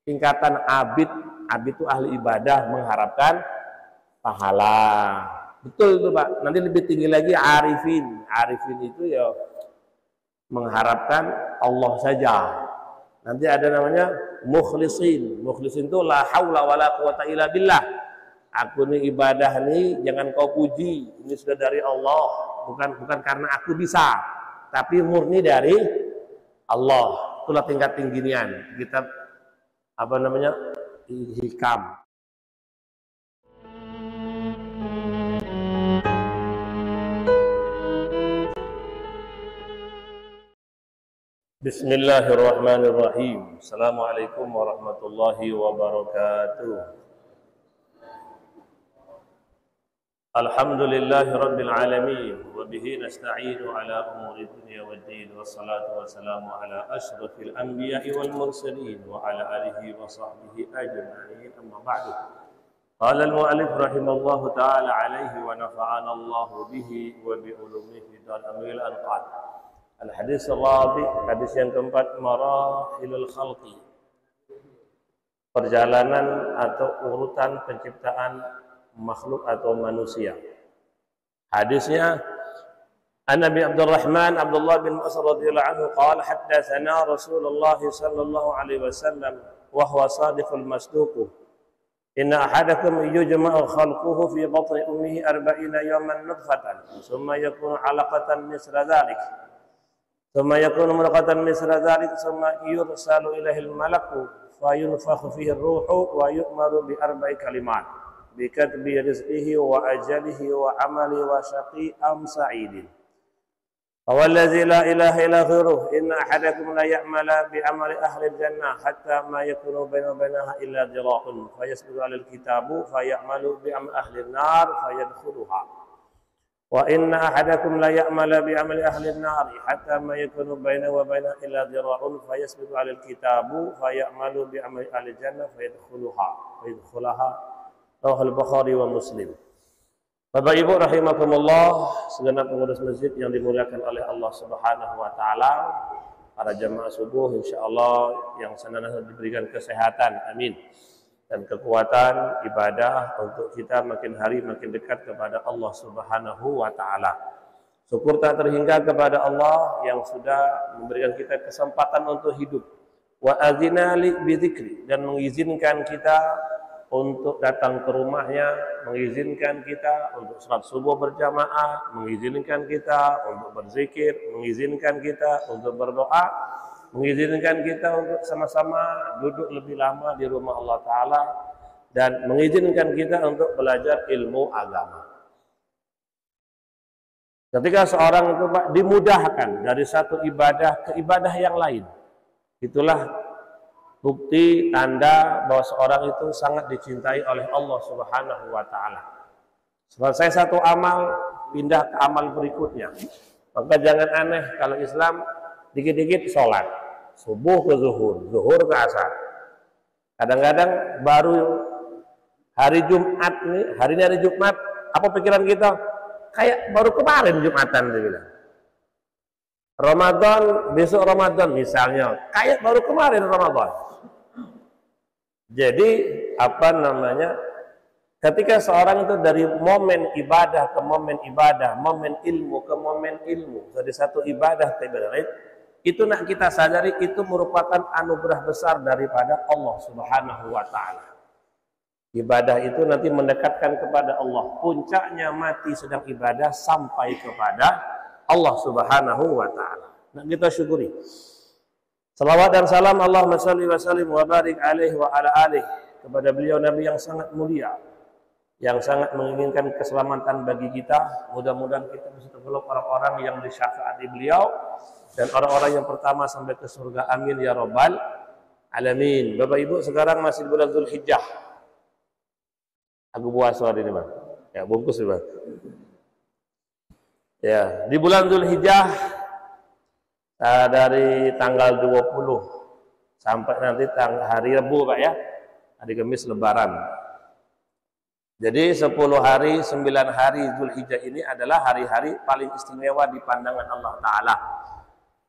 tingkatan abid. Abid itu ahli ibadah mengharapkan pahala. Betul itu Pak. Nanti lebih tinggi lagi arifin. Arifin itu ya mengharapkan Allah saja. Nanti ada namanya mukhlisin. Mukhlisin itu la haula wala quwata illa billah. Aku ini ibadah nih jangan kau puji. Ini sudah dari Allah, bukan karena aku bisa, tapi murni dari Allah. Itulah tingkat tinggian. Kita apa namanya? Hikam. Bismillahirrahmanirrahim. Assalamualaikum warahmatullahi wabarakatuh. Alhamdulillahi rabbil alamin wa bihi nasta'inu ala umuri dunya waddin wassalatu wassalamu ala asyrafil anbiya'i wal mursalin wa ala alihi wa sahbihi ajma'in amma ba'du. Qala al-mu'allif rahimallahu ta'ala alayhi wa nafa'ana Allahu bihi wa bi ulumihi dan amil anqad. Al-hadis al-rabi', hadis yang keempat, marahilul khalqi, perjalanan atau urutan penciptaan makhluk atau manusia. Hadisnya an Nabi Abdurrahman Abdullah bin Mas'ud radhiyallahu anhu qala haddatsana Rasulullah sallallahu alaihi wasallam wa huwa sadiqul masduq inna ahadakum yujma'u khalquhu fi batni ummihi 40 yawman nutfatan thumma yakunu 'alaqatan misla dhalik thumma yakunu mudghatan misla dhalik thumma yursalu ilaihi al-malaku fayunfakhu fihi ar-ruhu wa yu'maru bi arba'i kalimat bikatbi rizqihi wa ajalihi wa amali wa syaqi am sa'idin. Wallazi la ilaha illa ghairuh inna ahadakum la ya'mala bi amali ahli al-jannah hatta ma yakunu bainahu wa bainaha illa dhira'un fayasbiqu 'ala al-kitabu fayamalu bi amali ahli an-nar fayadkhuluha. Wa inna ahadakum la ya'mala bi amali ahli an-nar hatta ma yakunu bainahu wa bainaha illa dhira'un fayasbiqu 'ala al-kitabu fayamalu bi amali ahli al-jannah fayadkhulaha. Rawahul Bukhari wa Muslim. Bapak Ibu rahimakumullah, segenap pengurus masjid yang dimuliakan oleh Allah Subhanahu wa taala, para jamaah subuh insyaallah yang senantiasa diberikan kesehatan, amin. Dan kekuatan ibadah untuk kita makin hari makin dekat kepada Allah Subhanahu wa taala. Syukur tak terhingga kepada Allah yang sudah memberikan kita kesempatan untuk hidup. Wa adzina li bidzikri, dan mengizinkan kita untuk datang ke rumahnya, mengizinkan kita untuk salat subuh berjamaah, mengizinkan kita untuk berzikir, mengizinkan kita untuk berdoa, mengizinkan kita untuk sama-sama duduk lebih lama di rumah Allah Ta'ala, dan mengizinkan kita untuk belajar ilmu agama. Ketika seorang itu Pak, dimudahkan dari satu ibadah ke ibadah yang lain, itulah bukti tanda bahwa seorang itu sangat dicintai oleh Allah Subhanahu wa taala. Selesai satu amal, pindah ke amal berikutnya. Maka jangan aneh kalau Islam dikit-dikit sholat, subuh ke zuhur, zuhur ke asar. Kadang-kadang baru hari Jumat nih, hari ini hari Jumat, apa pikiran kita? Kayak baru kemarin Jumatan dia bilang. Ramadan, besok Ramadan misalnya, kayak baru kemarin Ramadan. Jadi apa namanya, ketika seorang itu dari momen ibadah ke momen ibadah, momen ilmu ke momen ilmu, dari satu ibadah ke ibadah lain, itu nak kita sadari itu merupakan anugerah besar daripada Allah Subhanahu wa taala. Ibadah itu nanti mendekatkan kepada Allah. Puncaknya mati sedang ibadah sampai kepada Allah Subhanahu wa taala. Nah, kita syukuri. Salawat dan salam Allahumma shalli wa sallim wa barik alaihi wa ala alihi kepada beliau Nabi yang sangat mulia, yang sangat menginginkan keselamatan bagi kita. Mudah-mudahan kita bisa tergolong orang-orang yang disyafaati beliau dan orang-orang yang pertama sampai ke surga. Amin ya rabbal alamin. Bapak Ibu, sekarang masih bulan Dzulhijjah. Aku buat suara ini, Bang. Ya, bungkus ya, Bang. Ya, di bulan Dzulhijjah dari tanggal 20 sampai nanti hari Rabu Pak ya, hari Kamis Lebaran. Jadi 10 hari, 9 hari Dzulhijjah ini adalah hari-hari paling istimewa di pandangan Allah Ta'ala.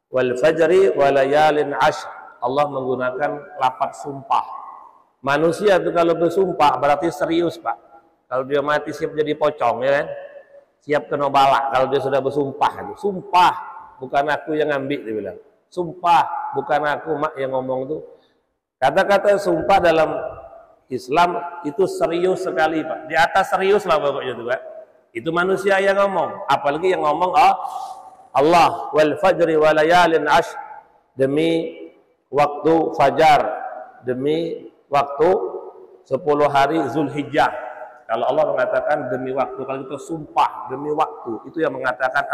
Wal fajri wa layalin ashr. Allah menggunakan lafaz sumpah. Manusia itu kalau bersumpah berarti serius, Pak. Kalau dia mati siap jadi pocong, ya kan? Siap kena balak kalau dia sudah bersumpah. Sumpah, bukan aku yang ngambil, dia bilang. Sumpah, bukan aku mak yang ngomong itu. Kata-kata sumpah dalam Islam itu serius sekali, Pak. Di atas serius lah pokoknya itu, Pak. Itu manusia yang ngomong, apalagi yang ngomong Allah wal fajri wa layalin ashr, demi waktu fajar, demi waktu 10 hari Zulhijjah. Kalau Allah mengatakan demi waktu, kalau itu sumpah demi waktu, itu yang mengatakan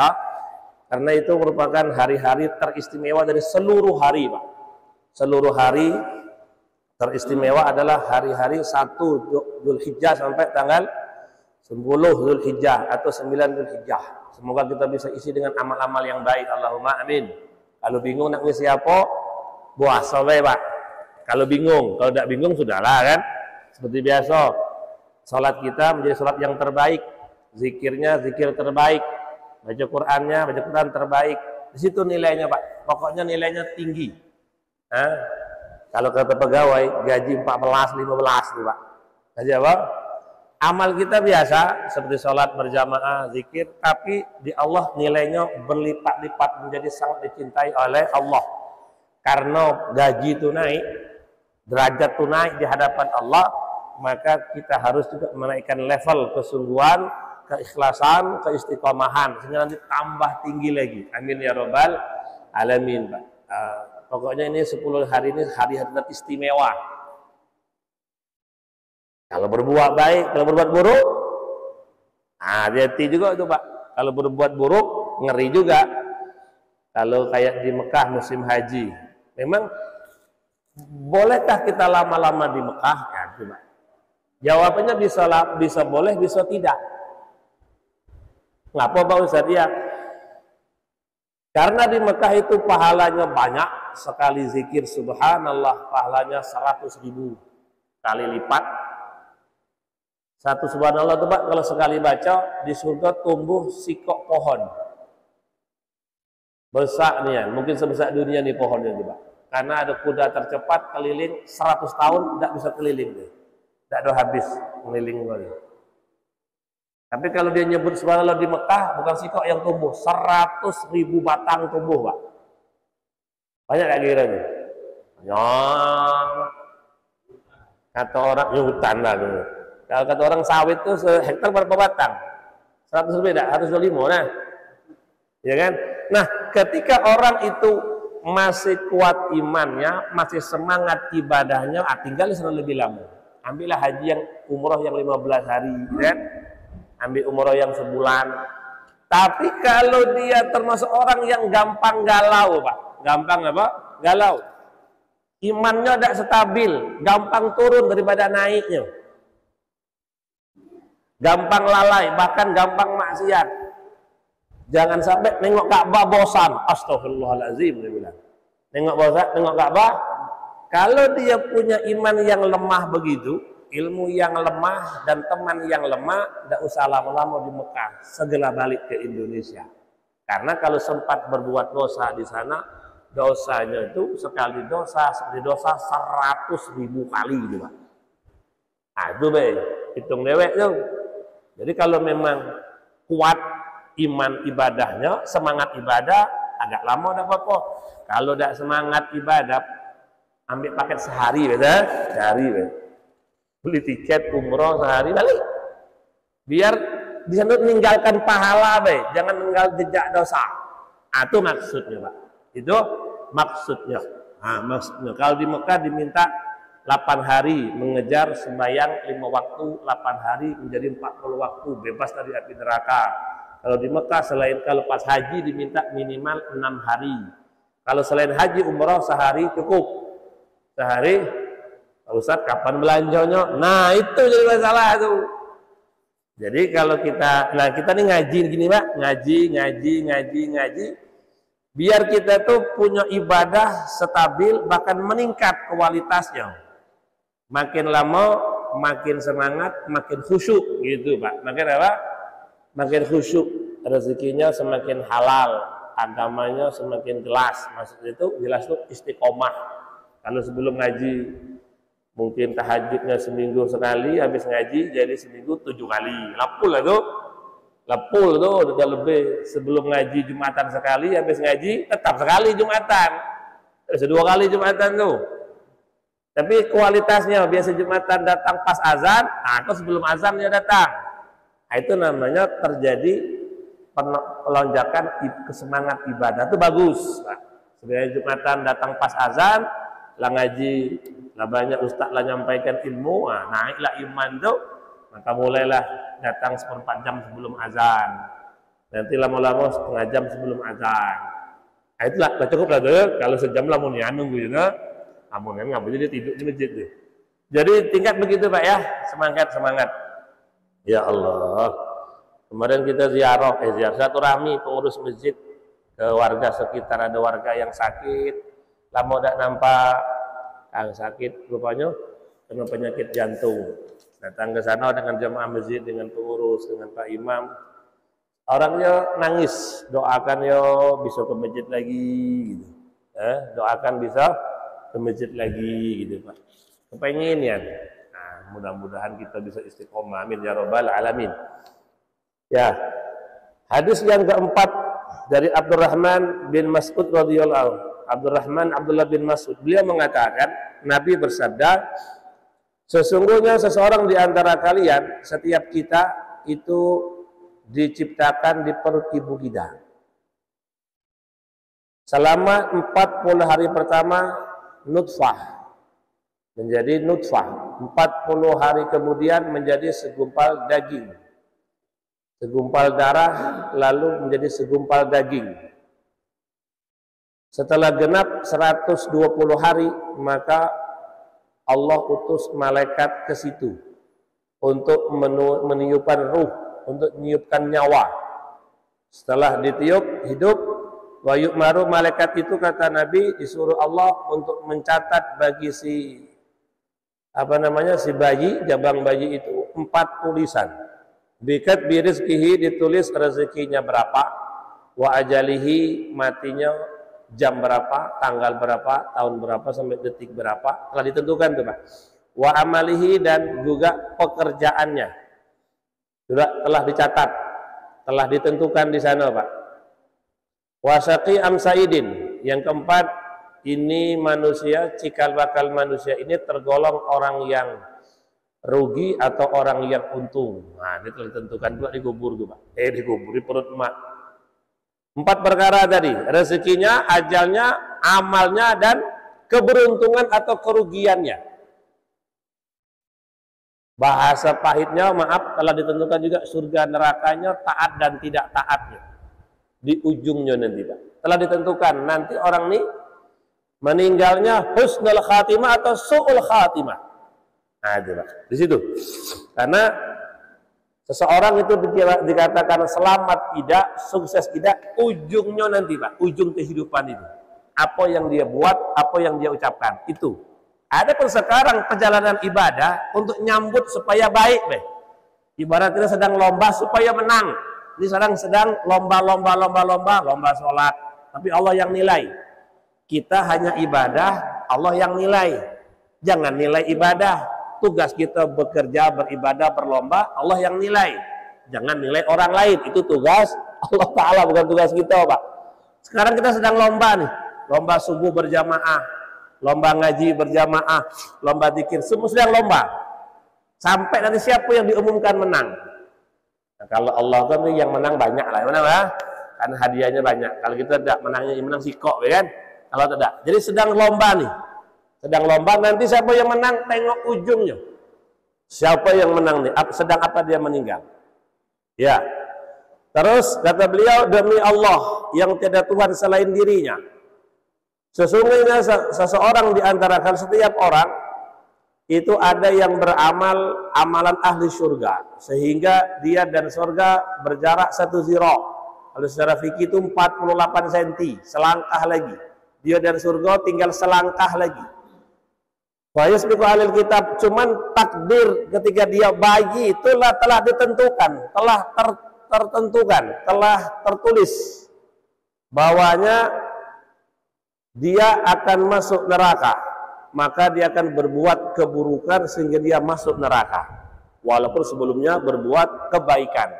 karena itu merupakan hari-hari teristimewa dari seluruh hari, Pak. Seluruh hari teristimewa adalah hari-hari 1 Zulhijjah sampai tanggal 10 Zulhijjah atau 9 Zulhijjah. Semoga kita bisa isi dengan amal-amal yang baik. Allahumma amin. Kalau bingung nak ngisi apa, puasa bae, Pak. Kalau bingung, kalau tidak bingung sudahlah kan. Seperti biasa, salat kita menjadi salat yang terbaik, zikirnya zikir terbaik, baca Qur'annya baca Qur'an terbaik. Di situ nilainya, Pak. Pokoknya nilainya tinggi. Kalau kata pegawai gaji 14, 15 nih, Pak. Gaji apa? Amal kita biasa seperti sholat berjamaah, zikir, tapi di Allah nilainya berlipat-lipat menjadi sangat dicintai oleh Allah. Karena gaji itu naik, derajat itu naik di hadapan Allah, maka kita harus juga menaikkan level kesungguhan, keikhlasan, keistiqomahan, sehingga nanti tambah tinggi lagi. Amin ya rabbal alamin, Pak. Pokoknya ini 10 hari ini hari-hari istimewa. Kalau berbuat baik, kalau berbuat buruk, hati-hati juga itu, Pak. Kalau berbuat buruk, ngeri juga. Kalau kayak di Mekah musim haji, memang bolehkah kita lama-lama di Mekah? Ya, coba. Jawabannya bisa boleh, bisa tidak. Ngapa, Pak Ustaz? Ya, karena di Mekah itu pahalanya banyak sekali zikir subhanallah, pahalanya 100.000 kali lipat. Satu subhanallah itu, Pak, kalau sekali baca di surga tumbuh sikok pohon besar nih ya, mungkin sebesar dunia nih pohonnya itu, Pak. Karena ada kuda tercepat keliling 100 tahun tidak bisa keliling deh, tidak ada habis keliling lagi. Tapi kalau dia nyebut subhanallah di Mekah, bukan sikok yang tumbuh, 100.000 batang tumbuh, Pak. Banyak gak kira-kira? Banyak. Kata orang, ya hutan lah dulu. Kalau kata orang sawit itu sehektar berapa batang? 100 lebih, harus 25, nah. Ya kan? Nah, ketika orang itu masih kuat imannya, masih semangat ibadahnya, tinggal di sana lebih lama. Ambillah haji yang umroh yang 15 hari, kan? Ambil umroh yang sebulan. Tapi kalau dia termasuk orang yang gampang galau, Pak. Gampang apa? Galau. Imannya tidak stabil, gampang turun daripada naiknya. Gampang lalai, bahkan gampang maksiat. Jangan sampai nengok Ka'bah bosan. Astagfirullahaladzim, dia bilang. Nengok bosan, nengok Ka'bah. Kalau dia punya iman yang lemah begitu, ilmu yang lemah dan teman yang lemah, tidak usah lama-lama di Mekah, segera balik ke Indonesia. Karena kalau sempat berbuat dosa di sana, dosanya itu sekali dosa seperti dosa 100.000 kali, gitu, Pak. Nah, itu baik, hitung dewek tuh. Jadi kalau memang kuat iman ibadahnya, semangat ibadah, agak lama udah apa-apa. Kalau tidak semangat ibadah, ambil paket sehari, sehari, beli tiket umroh sehari balik. Biar di sana meninggalkan pahala, jangan meninggal jejak dosa. Itu maksudnya, Pak. Itu maksudnya. Nah, maksudnya kalau di Mekah diminta 8 hari mengejar sembahyang 5 waktu, 8 hari menjadi 40 waktu, bebas dari api neraka. Kalau di Mekah kalau pas haji diminta minimal 6 hari. Kalau selain haji umroh sehari cukup. Sehari, Pak Ustadz kapan belanjanya? Nah, itu jadi masalah itu. Jadi kalau kita nih ngaji gini, Pak, ngaji. Biar kita tuh punya ibadah stabil, bahkan meningkat kualitasnya. Makin lama, makin semangat, makin khusyuk, gitu, Pak. Makin apa? Makin khusyuk, rezekinya semakin halal, agamanya semakin jelas. Maksud itu jelas tuh istiqomah. Kalau sebelum ngaji Mungkin tahajudnya seminggu sekali, habis ngaji jadi seminggu 7 kali. Lapul lah tuh. Lapul tuh udah lebih. Sebelum ngaji Jumatan sekali, habis ngaji tetap sekali Jumatan. Terus 2 kali Jumatan tuh. Tapi kualitasnya biasa Jumatan datang pas azan, atau sebelum azan dia datang. Nah, itu namanya terjadi pelonjakan kesemangat ibadah itu bagus. Nah, sebenarnya Jumatan datang pas azan, lah ngaji, lah banyak ustaz lah nyampaikan ilmu, naiklah iman tuh, maka mulailah datang 1/4 jam sebelum azan. Nanti lama-lama setengah jam sebelum azan. Nah, itulah cukup lah tuh. Kalau sejam lah mau nunggu juga, kamu kan nggak boleh dia tidur di masjid tuh. Jadi tingkat begitu Pak ya, semangat. Ya Allah. Kemarin kita ziarah silaturahmi pengurus masjid ke warga sekitar, ada warga yang sakit, lama tidak nampak, yang sakit rupanya kena penyakit jantung. Datang ke sana dengan jamaah masjid, dengan pengurus, dengan Pak Imam. Orangnya nangis, doakan yo bisa ke masjid lagi gitu. Doakan bisa ke masjid lagi gitu Pak. Kepengen ya. Nah, mudah-mudahan kita bisa istiqomah. Amin ya rabbal alamin. Ya. Hadis yang keempat dari Abdurrahman bin Mas'ud radhiyallahu. Abdullah bin Mas'ud, beliau mengatakan, Nabi bersabda, sesungguhnya seseorang di antara kalian, setiap kita itu diciptakan di perut ibu kita. Selama 40 hari pertama nutfah, menjadi nutfah. 40 hari kemudian menjadi segumpal daging, segumpal darah, lalu menjadi segumpal daging. Setelah genap 120 hari, maka Allah utus malaikat ke situ untuk meniupkan ruh, untuk meniupkan nyawa. Setelah ditiup hidup, wa yu'maru, malaikat itu kata Nabi disuruh Allah untuk mencatat bagi si si bayi, jabang bayi itu 4 tulisan. Bikat birizkihi, ditulis rezekinya berapa, wa ajalihi, matinya jam berapa, tanggal berapa, tahun berapa, sampai detik berapa, telah ditentukan tuh Pak. Wa amalihi, dan juga pekerjaannya sudah telah dicatat, telah ditentukan di sana Pak. Wasaqi amsaidin, yang keempat, ini manusia, cikal bakal manusia ini tergolong orang yang rugi atau orang yang untung. Nah, ini telah ditentukan pula dikubur tuh Pak. Dikubur di perut emak. 4 perkara tadi, rezekinya, ajalnya, amalnya, dan keberuntungan atau kerugiannya. Bahasa pahitnya, maaf, telah ditentukan juga surga nerakanya, taat dan tidak taatnya. Di ujungnya nanti Pak. Telah ditentukan, nanti orang ini meninggalnya husnul khatimah atau su'ul khatimah. Nah itu Pak, di situ. Karena seseorang itu dikatakan selamat tidak, sukses tidak, ujungnya nanti Pak, ujung kehidupan itu. Apa yang dia buat, apa yang dia ucapkan, itu. Ada pun sekarang perjalanan ibadah untuk nyambut supaya baik, Pak. Ibarat kita sedang lomba supaya menang. Ini sedang lomba sholat. Tapi Allah yang nilai. Kita hanya ibadah, Allah yang nilai. Jangan nilai ibadah. Tugas kita bekerja, beribadah, berlomba, Allah yang nilai. Jangan nilai orang lain, itu tugas Allah Ta'ala, bukan tugas kita Pak. Sekarang kita sedang lomba nih, lomba subuh berjamaah, lomba ngaji berjamaah, lomba zikir, semua sedang lomba. Sampai nanti siapa yang diumumkan menang. Nah, kalau Allah kan yang menang banyak lah, mana Pak? Karena hadiahnya banyak. Kalau kita tidak menangnya, menang sikok, ya kan? Kalau tidak, jadi sedang lomba nih. Sedang lomba, nanti siapa yang menang, tengok ujungnya. Siapa yang menang nih, sedang apa dia meninggal. Ya. Terus kata beliau, demi Allah yang tiada Tuhan selain dirinya. Sesungguhnya seseorang di antara setiap orang, itu ada yang beramal amalan ahli surga. Sehingga dia dan surga berjarak 1 zira. Kalau secara fikih itu 48 cm, selangkah lagi. Dia dan surga tinggal selangkah lagi. Fayasbiqu alil kitab, cuman takdir ketika dia bayi itulah telah ditentukan, telah tertentukan, telah tertulis bahwanya dia akan masuk neraka. maka dia akan berbuat keburukan sehingga dia masuk neraka. Walaupun sebelumnya berbuat kebaikan.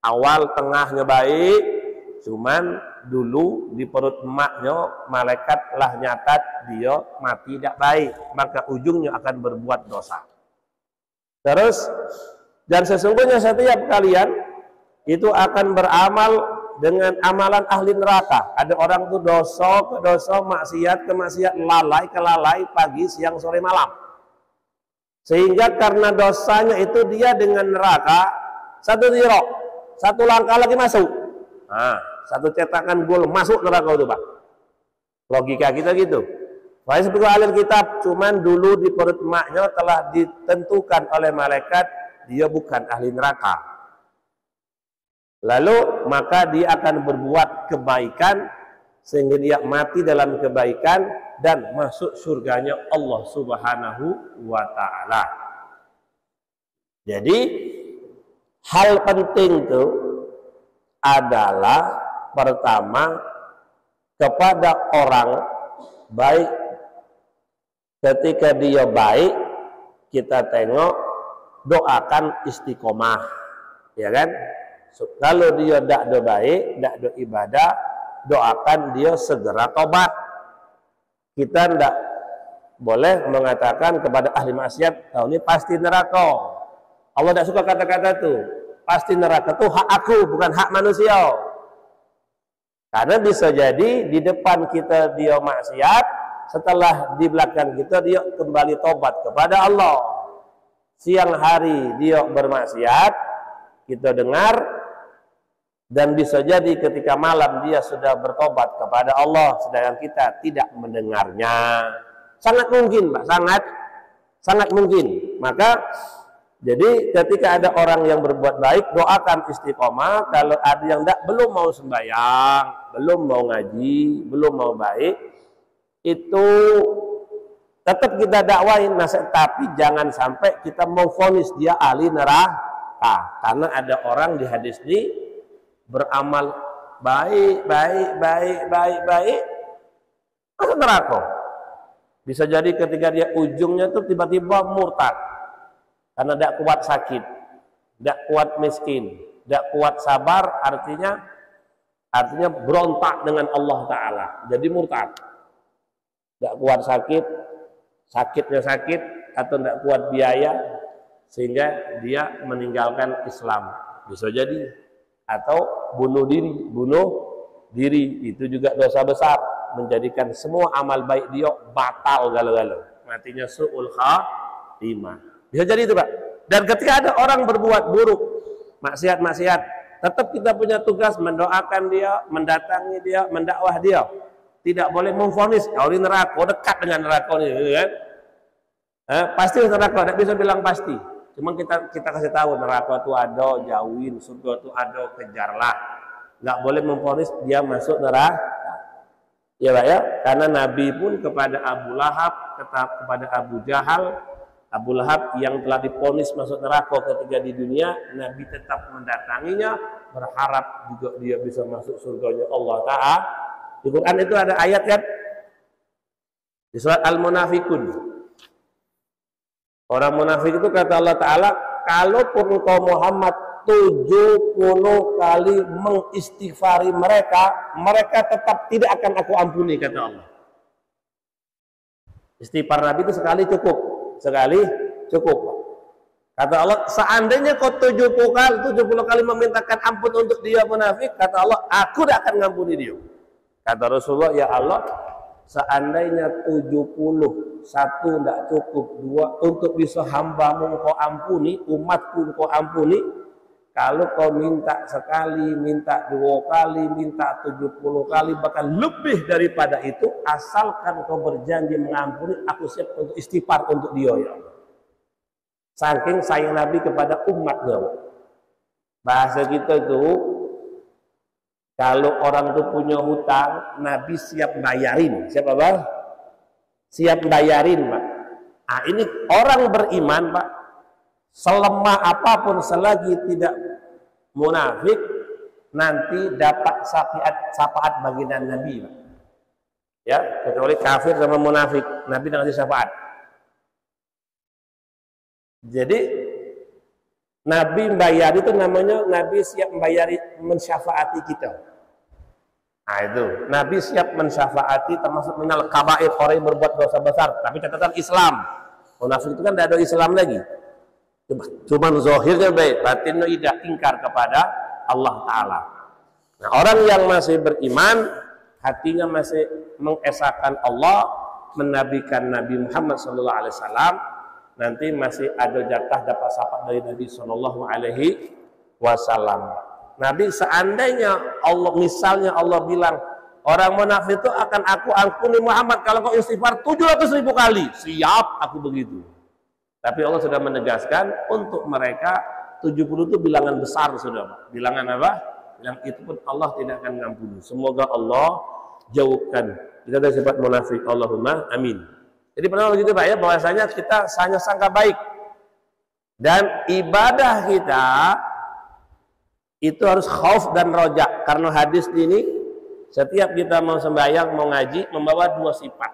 Awal tengahnya baik, cuman dulu di perut emaknya malaikat telah nyatat dia mati tidak baik, maka ujungnya akan berbuat dosa. Terus, dan sesungguhnya setiap kalian itu akan beramal dengan amalan ahli neraka. Ada orang tuh dosa ke dosa, maksiat ke maksiat, lalai ke lalai, pagi, siang, sore, malam. Sehingga karena dosanya itu dia dengan neraka satu zero, satu langkah lagi masuk. Nah, satu cetakan gol masuk neraka itu, Pak. Logika kita gitu. Wahai sebagai ahli kitab, cuman dulu di perut emaknya telah ditentukan oleh malaikat dia bukan ahli neraka. Lalu maka dia akan berbuat kebaikan sehingga dia mati dalam kebaikan dan masuk surganya Allah Subhanahu wa taala. Jadi hal penting itu adalah pertama kepada orang baik, ketika dia baik kita tengok doakan istiqomah, ya kan? Kalau dia tidak ada baik, tidak ada ibadah, doakan dia segera tobat. Kita tidak boleh mengatakan kepada ahli maksiat, kau ini pasti neraka. Allah tidak suka kata-kata itu. Pasti neraka itu hak aku, bukan hak manusia. Karena bisa jadi di depan kita dia maksiat, setelah di belakang kita dia kembali tobat kepada Allah. Siang hari dia bermaksiat, kita dengar, dan bisa jadi ketika malam dia sudah bertobat kepada Allah, sedangkan kita tidak mendengarnya. Sangat mungkin, Pak, sangat mungkin. Maka jadi ketika ada orang yang berbuat baik, doakan istiqomah. Kalau ada yang belum mau sembahyang, belum mau ngaji, belum mau baik, itu tetap kita dakwain, nasihat, tapi jangan sampai kita memvonis dia ahli neraka. Karena ada orang di hadis ini beramal baik, masuk neraka. Bisa jadi ketika dia ujungnya tuh tiba-tiba murtad karena tidak kuat sakit, tidak kuat miskin, tidak kuat sabar, artinya berontak dengan Allah Ta'ala, jadi murtad. Tidak kuat sakitnya sakit, atau tidak kuat biaya, sehingga dia meninggalkan Islam. Bisa jadi. Atau bunuh diri, itu juga dosa besar, menjadikan semua amal baik dia batal galau-galau, matinya su'ul khatimah. Bisa jadi itu, Pak. Dan ketika ada orang berbuat buruk, maksiat, tetap kita punya tugas mendoakan dia, mendatangi dia, mendakwah dia. Tidak boleh memvonis kau ini neraka, dekat dengan neraka ini, kan? Pasti neraka, tidak bisa bilang pasti. Cuma kita kasih tahu neraka itu ada, jauhin, surga itu ada, kejarlah. Nggak boleh memvonis dia masuk neraka. Ya Pak ya, karena Nabi pun kepada Abu Lahab, kepada Abu Jahal, Abu Lahab yang telah divonis masuk neraka ketika di dunia, Nabi tetap mendatanginya, berharap juga dia bisa masuk surganya Allah Ta'ala. Di Quran itu ada ayat kan? Di surat Al-Munafikun. Orang munafik itu kata Allah Ta'ala, kalaupun engkau Muhammad 70 kali mengistighfari mereka, mereka tetap tidak akan aku ampuni, kata Allah. Istighfar Nabi itu sekali cukup. Kata Allah, seandainya kau 70 kali memintakan ampun untuk dia munafik, kata Allah, aku tidak akan mengampuni dia. Kata Rasulullah, ya Allah, seandainya 70, satu tidak cukup, dua, untuk bisa hambamu kau ampuni, umatku kau ampuni. Kalau kau minta sekali, minta 2 kali, minta 70 kali, bahkan lebih daripada itu, asalkan kau berjanji mengampuni, aku siap untuk istighfar untuk dia, ya Allah. Saking sayang Nabi kepada umatnya. Bahasa kita itu, kalau orang itu punya hutang, Nabi siap bayarin. Siapa, Pak? Siap bayarin, Pak. Nah, ini orang beriman, Pak. Selemah apapun selagi tidak munafik, nanti dapat syafaat baginda Nabi, Pak. Ya, kecuali kafir sama munafik, Nabi tidak ngasih syafaat. Jadi Nabi membayar itu namanya Nabi siap membayari, mensyafaati kita. Nah itu, Nabi siap mensyafaati termasuk minal kabair, orang yang berbuat dosa besar. Tapi catatan Islam, munafik itu kan tidak ada Islam lagi. Cuma zahirnya baik, batinnya tidak ingkar kepada Allah Ta'ala. Nah orang yang masih beriman, hatinya masih mengesahkan Allah, menabikan Nabi Muhammad SAW, nanti masih ada jatah dapat syafaat dari Nabi SAW. Nabi seandainya Allah, misalnya Allah bilang orang munafik itu akan aku ampuni Muhammad kalau kau istighfar 700.000 kali, siap aku begitu. Tapi Allah sudah menegaskan untuk mereka 70 itu bilangan besar sudah. Bilangan apa? Bilang itu pun Allah tidak akan ngampuni. Semoga Allah jauhkan kita dari sifat munafik. Allahumma amin. Jadi pernah begitu Pak ya, bahwasanya kita hanya sangka baik dan ibadah kita itu harus khauf dan roja. Karena hadis ini setiap kita mau sembahyang, mau ngaji, membawa dua sifat.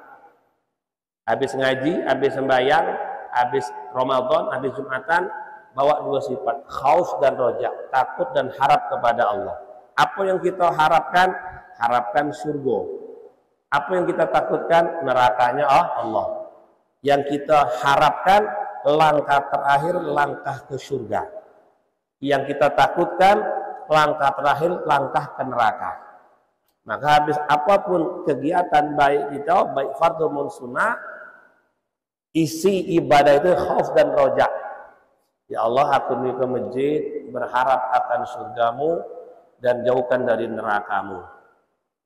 Habis ngaji, habis sembahyang, habis Ramadan, habis Jumatan, bawa dua sifat, khauf dan roja, takut dan harap kepada Allah. Apa yang kita harapkan? Harapkan surga. Apa yang kita takutkan? Nerakanya Allah. Yang kita harapkan langkah terakhir, langkah ke surga. Yang kita takutkan langkah terakhir, langkah ke neraka. Maka habis apapun kegiatan baik kita, baik fardhu maupun sunnah, isi ibadah itu khauf dan roja. Ya Allah, aku ini ke masjid berharap akan surgamu dan jauhkan dari nerakamu.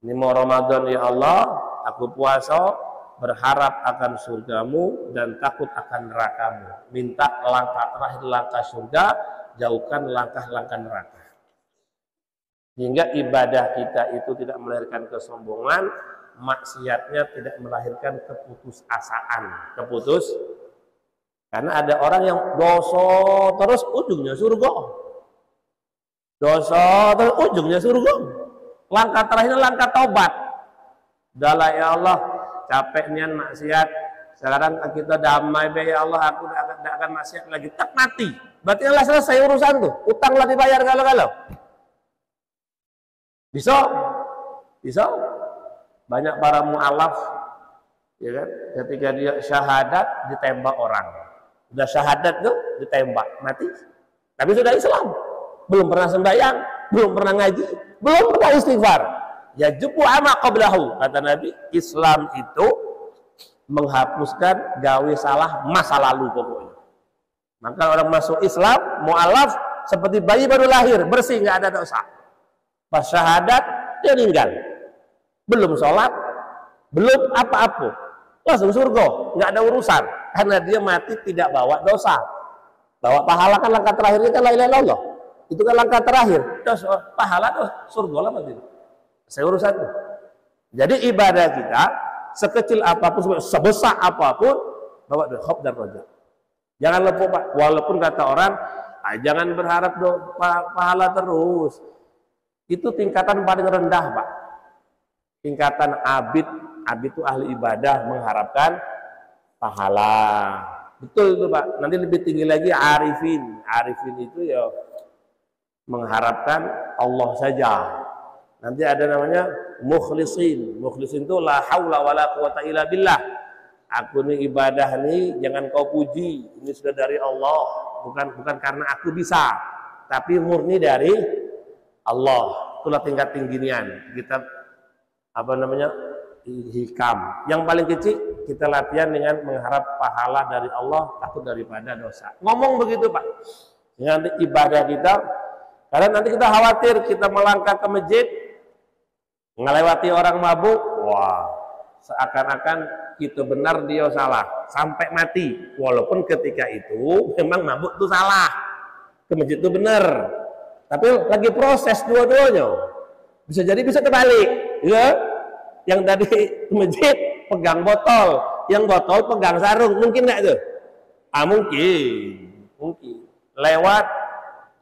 Ini mau Ramadan ya Allah, aku puasa berharap akan surgamu dan takut akan nerakamu. Minta langkah terakhir, langkah surga, jauhkan langkah-langkah neraka. Hingga ibadah kita itu tidak melahirkan kesombongan, maksiatnya tidak melahirkan keputusasaan. Karena ada orang yang dosa terus ujungnya surga. Dosa terus ujungnya surga. Langkah terakhir langkah taubat. Dahlah ya Allah, capek nian maksiat. Sekarang kita damai ya Allah, aku tidak akan maksiat lagi. Tak mati. Berarti Allah selesai urusan tuh. Utang lah dibayar kalau-kalau. Bisa? Banyak para mu'alaf, ya kan? Ketika dia syahadat ditembak orang. Udah syahadat tuh ditembak, mati. Tapi sudah Islam. Belum pernah sembahyang, belum pernah ngaji, belum pernah istighfar. Ya jubu ama qablahu, kata Nabi, Islam itu menghapuskan gawe salah masa lalu pokoknya. Maka orang masuk Islam, mu'alaf seperti bayi baru lahir, bersih, nggak ada dosa. Pas syahadat dia meninggal, belum sholat, belum apa-apa, langsung surga, nggak ada urusan, karena dia mati tidak bawa dosa. Bawa pahala kan langkah terakhirnya kan la ilaha illallah, itu kan langkah terakhir. Dosa, pahala tuh surga lah pasti. Saya urusan tuh. Jadi ibadah kita sekecil apapun, sebesar apapun, bawa khauf dan roja. Jangan lupa Pak, walaupun kata orang, jangan berharap pahala terus. Itu tingkatan paling rendah Pak. Tingkatan abid itu ahli ibadah mengharapkan pahala. Betul itu Pak. Nanti lebih tinggi lagi arifin. Arifin itu ya mengharapkan Allah saja. Nanti ada namanya mukhlisin. Mukhlisin itu la haula wala quwata illa billah. Aku ini ibadah nih jangan kau puji. Ini sudah dari Allah. Bukan karena aku bisa, tapi murni dari Allah. Itulah tingkat tinggian. Kita hikam. Yang paling kecil kita latihan dengan mengharap pahala dari Allah, takut daripada dosa. Ngomong begitu Pak. Nanti ibadah kita, karena nanti kita khawatir kita melangkah ke masjid, ngelewati orang mabuk, wah, seakan-akan kita benar dia salah sampai mati. Walaupun ketika itu memang mabuk itu salah, ke masjid itu benar. Tapi lagi proses dua-duanya. Bisa jadi bisa terbalik, ya. Yang tadi ke masjid pegang botol, yang botol pegang sarung, mungkin enggak tuh? Mungkin. Lewat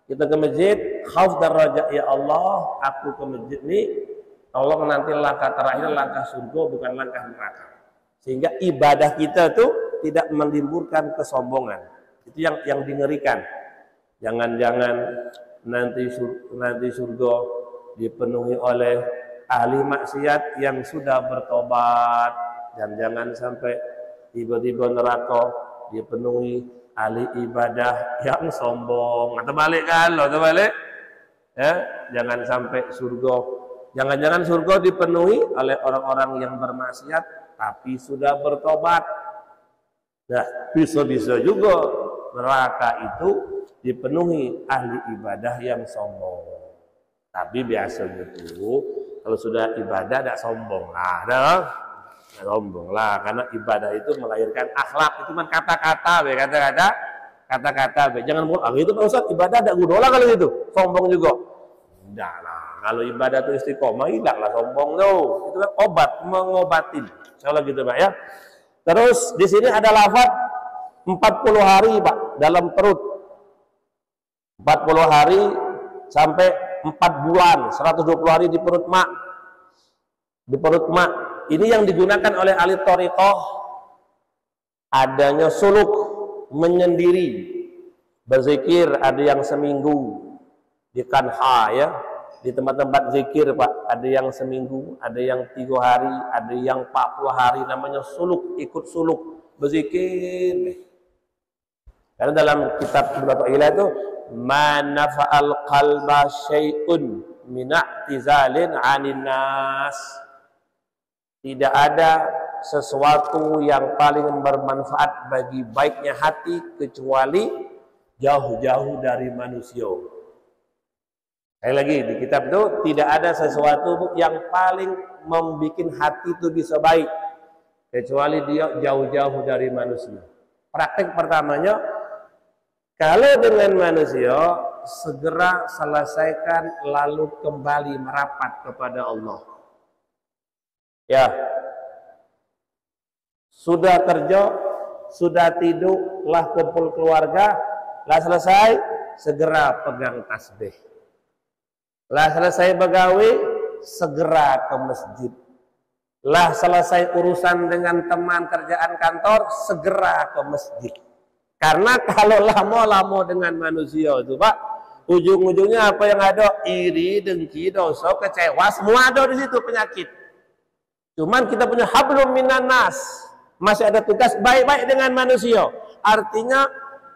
kita ke masjid, khauf dan raja, ya Allah, aku ke masjid ini Tolong nanti langkah terakhir langkah surga bukan langkah neraka. Sehingga ibadah kita tuh tidak menimbulkan kesombongan. Itu yang dingerikan. Jangan-jangan nanti surga dipenuhi oleh ahli maksiat yang sudah bertobat, dan jangan sampai tiba-tiba neraka dipenuhi ahli ibadah yang sombong. Atau balik kan, atau balik. Ya, jangan sampai jangan-jangan surga dipenuhi oleh orang-orang yang bermaksiat tapi sudah bertobat. Nah, bisa-bisa juga neraka itu dipenuhi ahli ibadah yang sombong. Tapi biasanya itu kalau sudah ibadah tidak sombong lah, tidak sombong lah, karena ibadah itu melahirkan akhlak. Itu kan kata-kata, jangan bilang, itu Pak Ustaz ibadah tidak gudola kalau itu, sombong juga. Tidak lah, kalau ibadah itu istiqomah hilanglah sombong tuh. Itu kan obat, mengobatin. Insyaallah gitu Pak ya. Terus di sini ada lafaz 40 hari Pak dalam perut. 40 hari sampai 4 bulan, 120 hari di perut mak. Di perut mak. Ini yang digunakan oleh ahli thariqah adanya suluk, menyendiri. Berzikir ada yang seminggu di kanha ya. Di tempat-tempat zikir Pak, ada yang seminggu, ada yang 3 hari, ada yang 40 hari, namanya suluk, ikut suluk, berzikir. Karena dalam kitab beberapa ilah itu, ma nafa'al qalba syai'un mina'tizalin 'anin nas. Tidak ada sesuatu yang paling bermanfaat bagi baiknya hati kecuali jauh-jauh dari manusia. Sekali lagi di kitab itu tidak ada sesuatu yang paling membuat hati itu bisa baik kecuali dia jauh-jauh dari manusia. Praktek pertamanya, kalau dengan manusia segera selesaikan lalu kembali merapat kepada Allah. Ya, sudah kerja, sudah tidur, lah kumpul keluarga, lah selesai, segera pegang tasbih. Lah selesai begawi, segera ke masjid. Lah selesai urusan dengan teman kerjaan kantor, segera ke masjid. Karena kalau lama-lama dengan manusia itu Pak, ujung-ujungnya apa yang ada? Iri, dengki, dosa, kecewa, semua ada di situ penyakit. Cuman kita punya hablum minan nas, masih ada tugas baik-baik dengan manusia. Artinya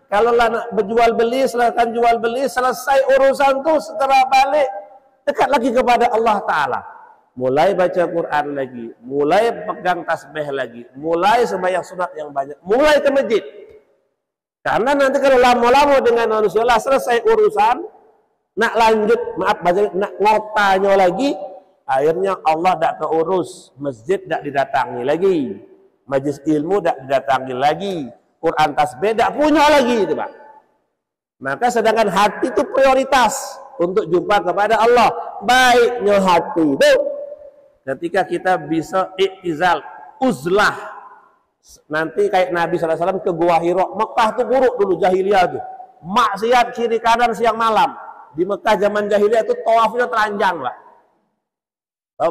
kalau nak berjual beli, silakan jual beli, selesai urusan tuh setelah balik dekat lagi kepada Allah Ta'ala. Mulai baca Quran lagi, mulai pegang tasbih lagi, mulai sembahyang sunat yang banyak, mulai ke masjid. Karena nanti kalau lama-lama dengan manusia lah selesai urusan, nak lanjut, maaf baca, nak ngotanya lagi, akhirnya Allah tidak keurus, masjid tidak didatangi lagi, majelis ilmu tidak didatangi lagi, Quran tasbih tidak punya lagi itu Pak. Maka sedangkan hati itu prioritas untuk jumpa kepada Allah. Baiknya hati itu ketika kita bisa iktizal, uzlah. Nanti kayak Nabi SAW ke Gua Hira. Mekah tuh buruk dulu jahiliyah tuh. Maksiat kiri kanan siang malam. Di Mekah zaman jahiliyah itu tawafnya telanjang Pak.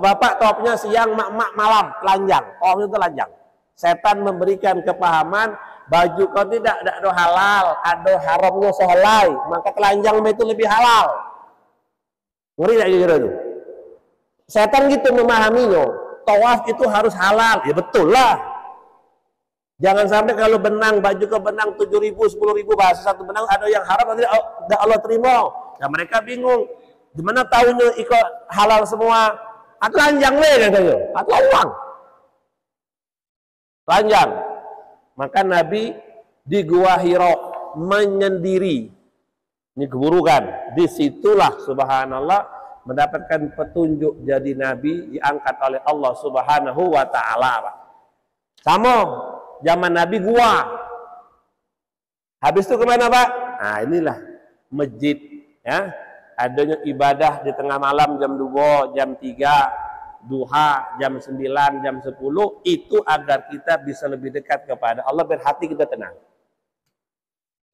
Bapak tawafnya siang, mak malam telanjang. Tawafnya telanjang. Setan memberikan kepahaman baju kau tidak ada halal, ada haramnya sehelai, maka telanjang itu lebih halal. Ngeri tak kira itu? Setan gitu memahaminya. Tawaf itu harus halal, ya betul lah. Jangan sampai kalau benang, baju ke benang 7.000, 10.000 bahasa satu benang ada yang haram, nanti Allah terima. Nah mereka bingung, gimana tahunya ikut halal semua? Telanjang leh katanya, telanjang. Telanjang. Maka Nabi di Gua Hira menyendiri. Ini keburukan. Disitulah subhanallah mendapatkan petunjuk jadi Nabi diangkat oleh Allah Subhanahu wa Ta'ala. Sama zaman Nabi gua. Habis itu kemana Pak? Nah inilah masjid ya. Adanya ibadah di tengah malam jam 2, jam 3, duha, jam 9, jam 10, itu agar kita bisa lebih dekat kepada Allah, biar hati kita tenang.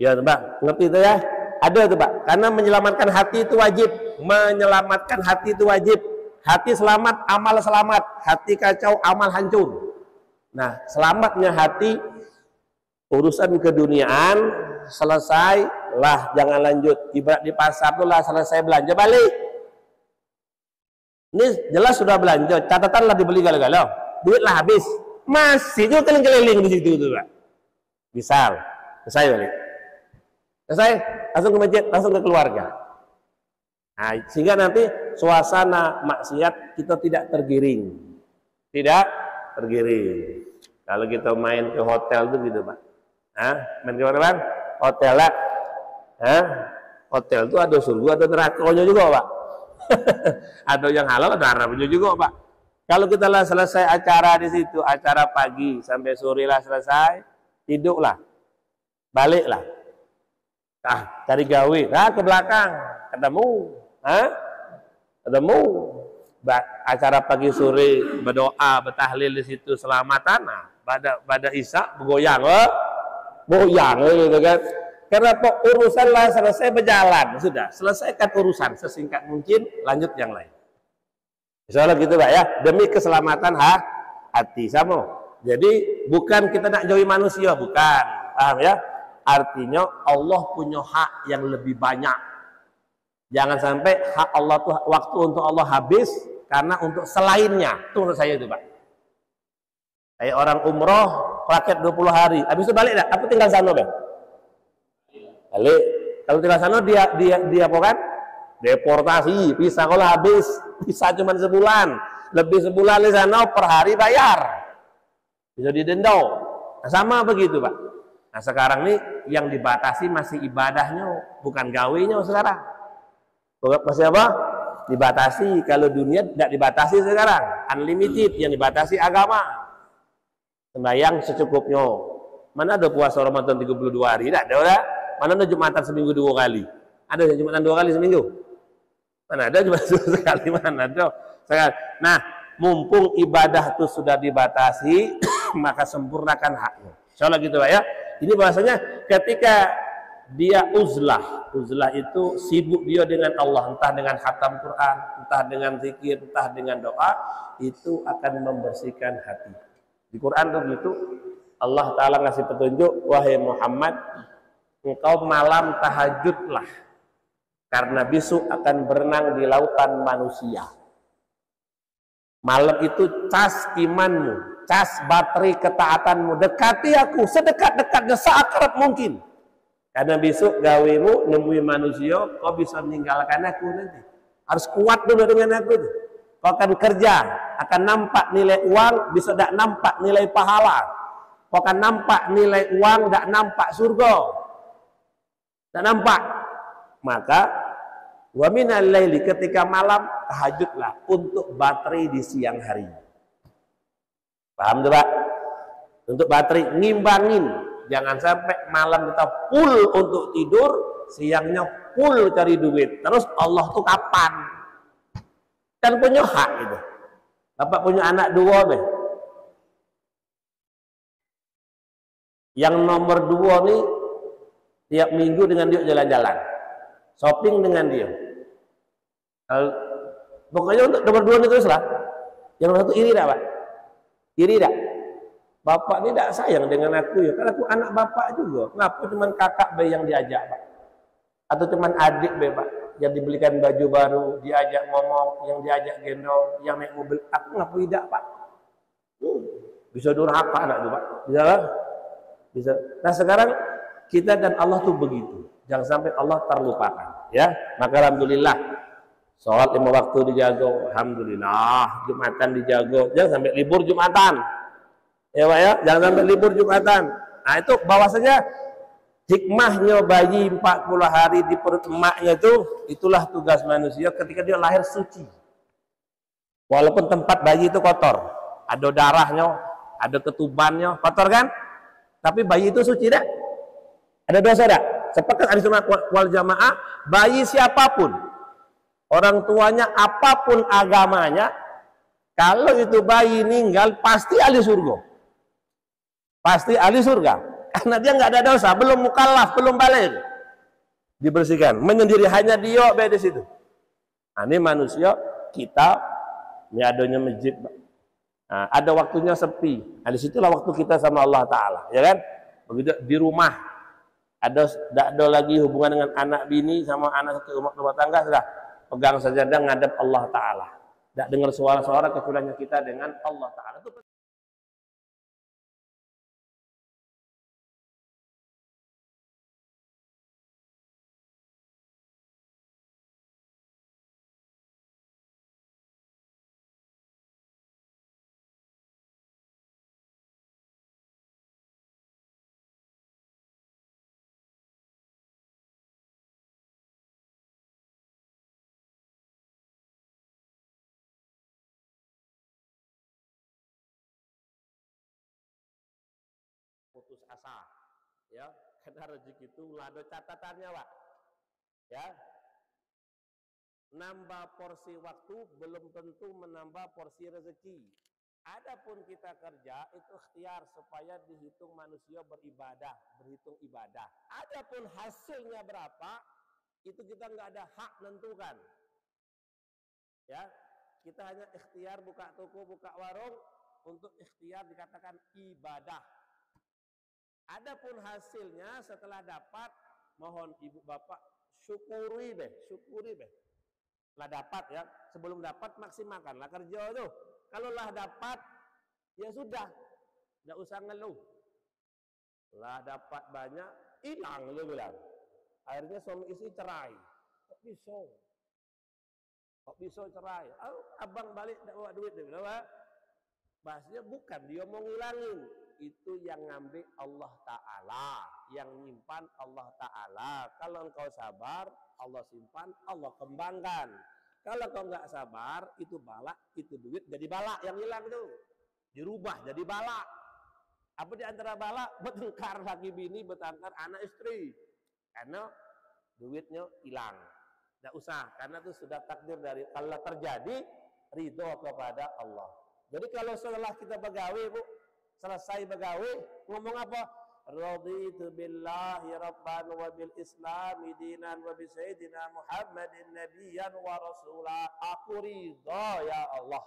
Ya Pak, ngerti itu ya? Ada itu Pak, karena menyelamatkan hati itu wajib. Menyelamatkan hati itu wajib. hati selamat, amal selamat, hati kacau, amal hancur. Nah, selamatnya hati, urusan keduniaan selesai lah, jangan lanjut. Ibarat di pasar tuh lah, selesai belanja balik. Ini jelas sudah belanja, catatan lah dibeli galau-galau, duit lah habis, masih juga keliling-keliling di situ tuh, Pak. Misal, selesai balik, selesai, langsung ke masjid, langsung ke keluarga. Nah, sehingga nanti suasana maksiat kita tidak tergiring, Kalau kita main ke hotel tuh gitu, Pak. Main ke mana, Bang? Hotel lah. Hotel tuh ada surga, ada nerakanya juga, Pak. Ada yang halal, ada haramnya juga, Pak. Kalau kita lah selesai acara di situ, acara pagi sampai sore lah selesai, tidurlah, baliklah. Cari gawe, ke belakang, ketemu, acara pagi sore berdoa, bertahlil di situ selamatan. Pada isya bergoyang, gitu kan. Karena urusan lah selesai berjalan, sudah selesaikan urusan sesingkat mungkin, lanjut yang lain. Insyaallah gitu, Pak, ya, demi keselamatan hati sama. Jadi bukan kita nak jauhi manusia, bukan, paham ya? Artinya Allah punya hak yang lebih banyak. Jangan sampai hak Allah tuh, waktu untuk Allah habis karena untuk selainnya. Itu menurut saya itu, Pak. Kayak orang umroh paket 20 hari, habis itu balik dah. Aku tinggal sana, Bang. Balik. Kalau tinggal sana dia apa kan? Deportasi, visa kalau habis, visa cuma sebulan. Lebih sebulan di sana per hari bayar. Bisa didenda. Nah, sama begitu, Pak. Nah, sekarang nih yang dibatasi masih ibadahnya, bukan gawenya sekarang. Masih apa? Dibatasi. Kalau dunia tidak dibatasi sekarang, unlimited. Yang dibatasi agama. Sembahyang secukupnya. Mana ada puasa Ramadan 32 hari? Tidak ada. Mana ada Jumatan seminggu 2 kali? Ada Jumatan 2 kali seminggu? Mana ada Jumatan sekali? Mana ada? Nah, mumpung ibadah itu sudah dibatasi, maka sempurnakan haknya. Insyaallah gitu, Pak, ya. Ini bahasanya ketika dia uzlah itu sibuk dia dengan Allah, entah dengan khatam Quran, entah dengan zikir, entah dengan doa, itu akan membersihkan hati. Di Quran begitu, Allah Ta'ala ngasih petunjuk, wahai Muhammad, engkau malam tahajudlah, karena besok akan berenang di lautan manusia. Malam itu cas imanmu, cas baterai ketaatanmu, dekati aku sedekat-dekatnya, seakrab mungkin. Karena besok gawemu nemui manusia, kau bisa meninggalkan aku nanti. Harus kuat dulu dengan aku tuh. Kau akan kerja, akan nampak nilai uang, bisa tidak nampak nilai pahala. Kau akan nampak nilai uang, tidak nampak surga. Tidak nampak. Maka wa minal laili, ketika malam tahajudlah untuk baterai di siang hari. Paham tuh, Pak? Untuk baterai ngimbangin, jangan sampai malam kita full untuk tidur, siangnya full cari duit. Terus Allah tuh kapan? Kan punya hak itu. Bapak punya anak 2, Be. Yang nomor 2 nih tiap minggu dengan dia jalan-jalan, shopping dengan dia. Pokoknya untuk nomor 2 ini terus lah. Yang nomor 1 iri dah, Pak. Iri dah. Bapak ini tidak sayang dengan aku ya, karena aku anak bapak juga. Kenapa cuma kakak Be yang diajak, Pak? Atau cuma adik Be, Pak, yang dibelikan baju baru, diajak ngomong, yang diajak gendong, yang naik mobil. Aku ngaku tidak, Pak. Bisa durhaka anak itu, Pak. Bisa kan? Bisa. Nah, sekarang kita dan Allah tuh begitu. Jangan sampai Allah terlupakan, ya. Maka alhamdulillah, sholat 5 waktu dijaga, alhamdulillah. Jumatan dijaga, jangan sampai libur Jumatan, ya, Pak, ya. Jangan sampai libur Jumatan. Nah, itu bahwasanya hikmahnya bayi 40 hari di perut emaknya itu, itulah tugas manusia ketika dia lahir suci. Walaupun tempat bayi itu kotor, ada darahnya, ada ketubannya, kotor kan? Tapi bayi itu suci dah. Ada dosa dah. Sepakat ahli sunnah wal jamaah, bayi siapapun, orang tuanya apapun agamanya, kalau itu bayi meninggal pasti ahli surga. Pasti ahli surga. Karena dia nggak ada dosa, belum mukallaf, belum balik. Dibersihkan, menyendiri hanya dia di situ. Nah, ini manusia kita Ini adanya masjid. Nah, ada waktunya sepi. Nah, disitulah waktu kita sama Allah Ta'ala, ya kan? Begitu di rumah, tidak ada lagi hubungan dengan anak bini sama anak satu rumah tangga, sudah pegang sajadah ngadep Allah Ta'ala. Tidak dengar suara-suara kecuali kita dengan Allah Ta'ala. Itu putus asa, ya, karena rezeki itu ada catatannya, Pak, ya. Nambah porsi waktu belum tentu menambah porsi rezeki. Adapun kita kerja itu ikhtiar supaya dihitung manusia beribadah, berhitung ibadah. Adapun hasilnya berapa, itu kita nggak ada hak nentukan, ya. Kita hanya ikhtiar buka toko, buka warung, untuk ikhtiar dikatakan ibadah. Adapun hasilnya setelah dapat, mohon ibu bapak syukuri beh. Lah dapat, ya, sebelum dapat maksimalkanlah kerja tuh. Kalau lah dapat, ya sudah, nggak usah ngeluh. Lah dapat banyak, hilang lu bilang. Akhirnya suami istri cerai. Kok bisa cerai? Abang balik nggak bawa duit, dia bilang. Bahasanya bukan dia mau ngilangin, itu yang ngambil Allah Ta'ala, yang nyimpan Allah Ta'ala. Kalau engkau sabar, Allah simpan, Allah kembangkan. Kalau kau nggak sabar, itu balak, itu duit jadi balak yang hilang tuh, dirubah jadi balak. Apa di antara balak? Bertengkar laki bini, bertengkar anak istri, karena duitnya hilang. Nggak usah, karena itu sudah takdir dari Allah. Terjadi ridho kepada Allah. Jadi kalau setelah kita begawe, Bu, selesai begawe, ngomong apa? Raditu billahi rabban wa bil islami dinan wa bi sayyidina Muhammadin nabiyyan wa rasulah. Aku ridho, ya Allah.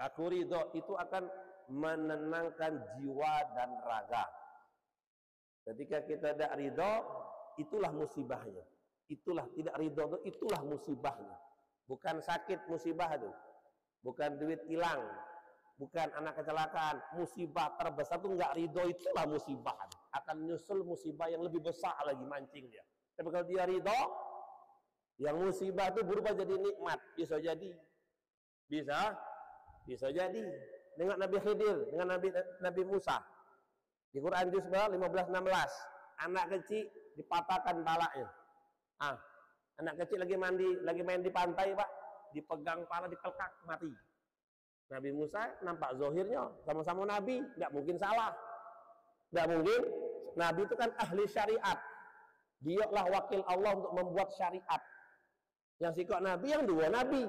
Aku ridho, itu akan menenangkan jiwa dan raga. Ketika kita tidak ridho, itulah musibahnya. Itulah tidak ridho, itulah musibahnya. Bukan sakit musibah itu. Bukan duit hilang, bukan anak kecelakaan. Musibah terbesar itu nggak ridho, itulah musibah. Akan menyusul musibah yang lebih besar lagi mancing dia. Tapi kalau dia ridho, yang musibah itu berubah jadi nikmat. Bisa jadi, bisa jadi. Dengan Nabi Khidir, dengan Nabi Musa. Di Quran juz 15-16, anak kecil dipatahkan palanya. Anak kecil lagi main di pantai, Pak. Dipegang pala, dipelkak, mati. Nabi Musa nampak zohirnya sama-sama Nabi, nggak mungkin salah, nggak mungkin. Nabi itu kan ahli syariat, dia lah wakil Allah untuk membuat syariat. Yang sikok Nabi, yang dua Nabi,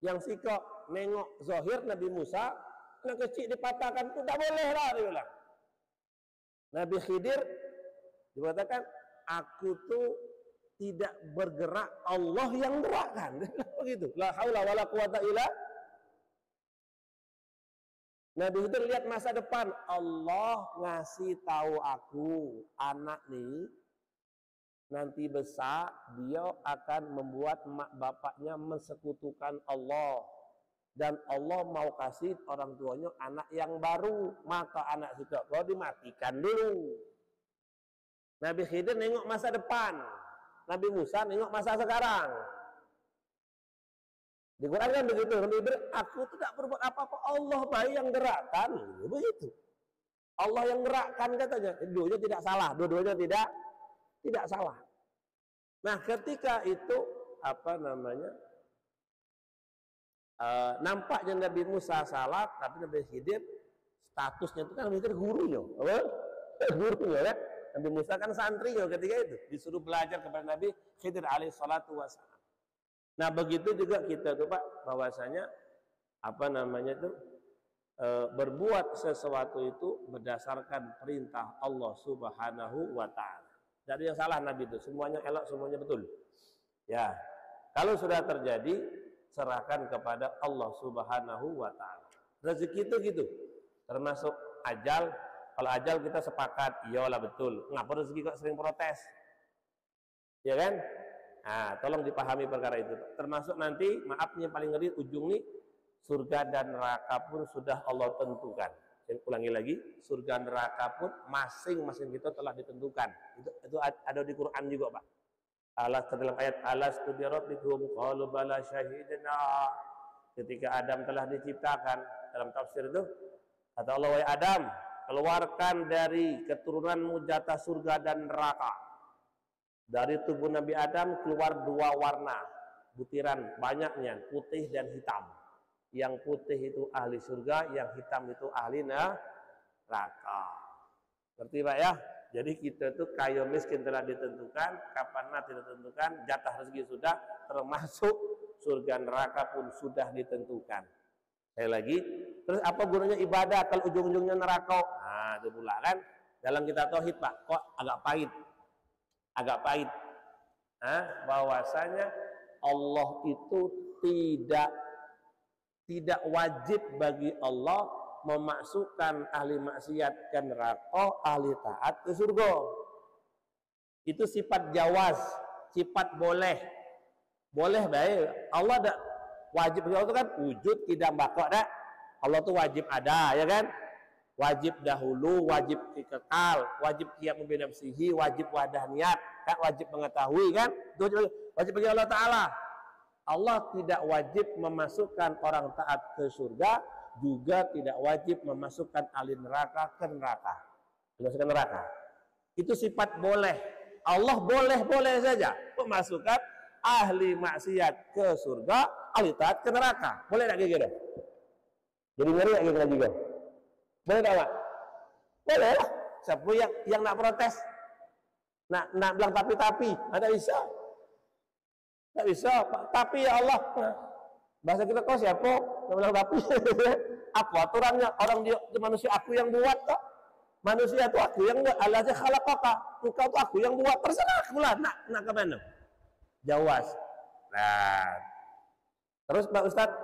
yang sikok nengok zohir Nabi Musa, anak kecil dipatahkan, itu tidak boleh lah, dia bilang. Nabi Khidir dikatakan, aku tuh tidak bergerak, Allah yang gerakkan. Begitu. La haula wala quwata illa. Nabi Khidir lihat masa depan. Allah ngasih tahu aku, anak nih nanti besar dia akan membuat mak bapaknya mensekutukan Allah. Dan Allah mau kasih orang tuanya anak yang baru, maka anak itu kau dimatikan dulu. Nabi Khidir nengok masa depan. Nabi Musa nengok masa sekarang. Di Quran kan begitu. Nabi bilang, aku tidak berbuat apa-apa, Allah baik yang gerakkan. Begitu. Allah yang gerakkan katanya. Dua-duanya tidak salah. Dua-duanya tidak salah. Nah, ketika itu nampaknya Nabi Musa salah, tapi Nabi Khidir statusnya itu kan Nabi Khidir gurunya. Gurunya kan. Nabi Musa kan santrinya ketika itu, disuruh belajar kepada Nabi Khidir alaihi salatu wassalam. Nah, begitu juga kita tuh, Pak, bahwasanya berbuat sesuatu itu berdasarkan perintah Allah Subhanahu wa taala. Jadi yang salah Nabi itu, semuanya elok, semuanya betul. Ya. Kalau sudah terjadi, serahkan kepada Allah Subhanahu wa taala. Rezeki itu gitu. Termasuk ajal. Kalau ajal kita sepakat, iyalah betul. Ngapa rezeki kok sering protes? Ya kan? Nah, tolong dipahami perkara itu. Termasuk nanti, maafnya paling ngeri ujung nih, surga dan neraka pun sudah Allah tentukan. Saya ulangi lagi, surga neraka pun masing-masing kita telah ditentukan. Itu ada di Quran juga, Pak. Dalam ayat alastu bi rabbikum qalu bala syahidna. Ketika Adam telah diciptakan, dalam tafsir itu kata Allah, wahai Adam, keluarkan dari keturunanmu jatah surga dan neraka. Dari tubuh Nabi Adam keluar dua warna, butiran banyaknya, putih dan hitam. Yang putih itu ahli surga, yang hitam itu ahli neraka. Ngerti Pak ya? Jadi kita itu kaya miskin telah ditentukan, kapan nanti ditentukan, jatah rezeki sudah, termasuk surga neraka pun sudah ditentukan. Saya lagi, terus apa gunanya ibadah kalau ujung-ujungnya neraka? Nah, itu pula kan. Dalam kita tauhid Pak, kok agak pahit. Agak pahit. Bahwasanya Allah itu tidak wajib bagi Allah memasukkan ahli maksiat ke neraka, ahli taat ke surga. Itu sifat jawaz, sifat boleh. Boleh baik. Allah ada wajib, Allah itu kan wujud tidak bakok dah. Allah itu wajib ada, ya kan? Wajib dahulu, wajib kekal, wajib qiyam bi nafsihi, wajib wahdaniat, kan wajib mengetahui kan? Itu wajib bagi Allah Taala. Allah tidak wajib memasukkan orang taat ke surga, juga tidak wajib memasukkan ahli neraka ke neraka. Memasukkan neraka. Itu sifat boleh. Allah boleh-boleh saja memasukkan ahli maksiat ke surga, ahli taat ke neraka. Boleh tak gitu? Jadi ngeri tak gitu juga? Boleh tak Pak? Boleh lah. Siapa yang nak protes? Nak bilang tapi, ada bisa. Tak bisa, tapi ya Allah. Bahasa kita kok siapa? Nak bilang tapi. Apa aturannya? Orang dia manusia aku yang buat kok. Manusia itu aku yang buat. Allah aja khalaqaka. Engkau itu aku yang buat. Terserah aku lah. Nak ke mana? Jawas. Nah. Terus Pak Ustadz,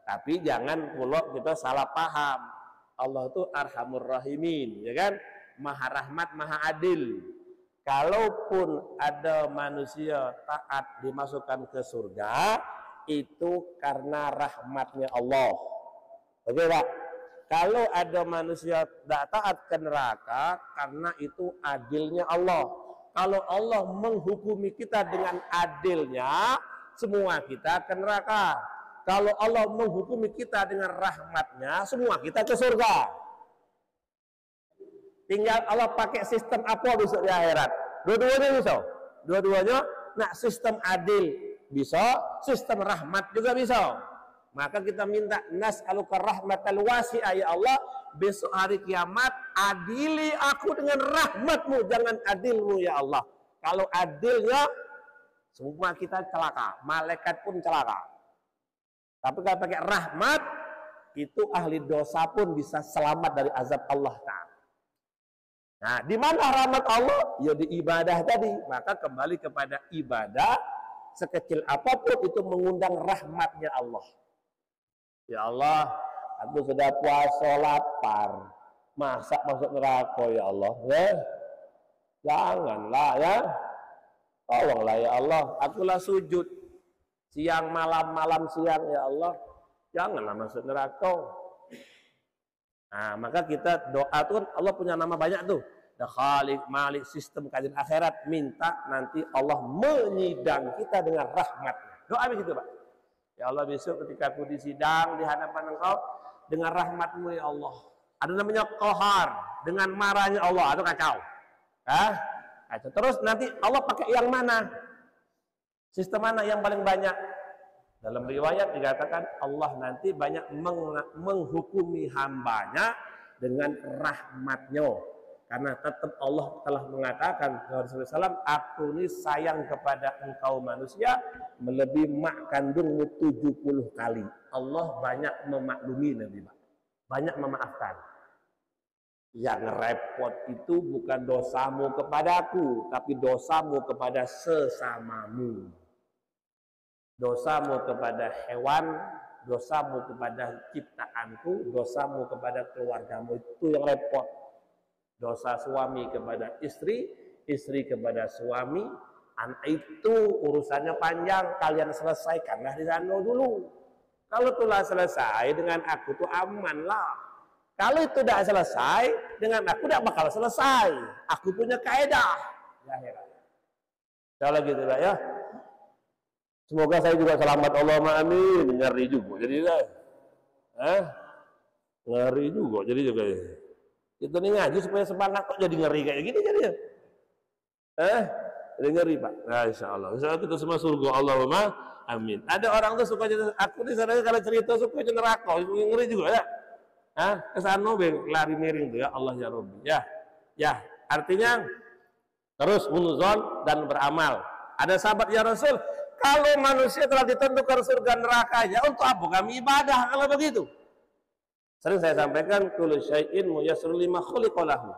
tapi jangan pula kita salah paham. Allah itu Arhamur Rahimin, ya kan? Maha rahmat, maha adil. Kalaupun ada manusia taat dimasukkan ke surga, itu karena rahmatnya Allah. Oke Pak? Kalau ada manusia tidak taat ke neraka, karena itu adilnya Allah. Kalau Allah menghukumi kita dengan adilnya, semua kita ke neraka. Kalau Allah menghukumi kita dengan rahmatnya, semua kita ke surga. Tinggal Allah pakai sistem apa besok di akhirat. Dua-duanya bisa. Dua-duanya nak sistem adil bisa, sistem rahmat juga bisa. Maka kita minta nas'aluka rahmatal wasi'ah ya Allah, besok hari kiamat adili aku dengan rahmatmu, jangan adilmu ya Allah. Kalau adilnya semua kita celaka, malaikat pun celaka. Tapi kalau pakai rahmat, itu ahli dosa pun bisa selamat dari azab Allah Ta'ala. Nah, di mana rahmat Allah? Ya di ibadah tadi. Maka kembali kepada ibadah, sekecil apapun itu mengundang rahmatnya Allah. Ya Allah, aku sudah puasa lapar, masak masuk neraka ya Allah. Janganlah ya. Tolonglah ya Allah, akulah sujud siang malam siang ya Allah, janganlah masuk neraka. Nah, maka kita doa tuh Allah punya nama banyak tuh. Khaliq, Malik, sistem kajian akhirat, minta nanti Allah menyidang kita dengan rahmatnya. Doa begitu Pak. Ya Allah, besok ketika aku disidang di hadapan Engkau dengan rahmatmu ya Allah. Ada namanya Qahar, dengan marahnya Allah, itu kacau. Kacau. Terus nanti Allah pakai yang mana? Sistem mana yang paling banyak? Dalam riwayat dikatakan Allah nanti banyak menghukumi hambanya dengan rahmatnya. Karena tetap Allah telah mengatakan kepada Rasulullah SAW, aku ini sayang kepada engkau manusia melebihi mak kandungmu 70 kali. Allah banyak memaklumi Nabi, banyak memaafkan. Yang repot itu bukan dosamu kepadaku, tapi dosamu kepada sesamamu. dosamu kepada hewan, dosamu kepada ciptaanku, dosamu kepada keluargamu, itu yang repot. Dosa suami kepada istri, istri kepada suami, anak itu urusannya panjang, kalian selesaikanlah di sana dulu. Kalau telah selesai dengan aku tuh aman lah. Kalau itu tidak selesai dengan aku tidak bakal selesai. Aku punya kaedah. Ya, kalau gitu lah ya. Semoga saya juga selamat, Allahumma amin. Ngeri juga jadi lah. Ngeri juga jadi juga. Kita nih ngaji supaya semangat, kok jadi ngeri kayak gini jadinya. Jadi ngeri Pak. Nah, insyaallah kita semua surga, Allahumma amin. Ada orang tuh suka cerita, aku di sana kalau cerita suka cerita neraka, ngeri juga ya. Kesana lari miring tuh ya Allah ya Rabbi. Ya, artinya terus hunuzon dan beramal. Ada sahabat ya Rasul, kalau manusia telah ditentukan surga nerakanya, untuk apa kami ibadah kalau begitu? Sering saya sampaikan, kullu syai'in muyassarun lima khuliqa lahu.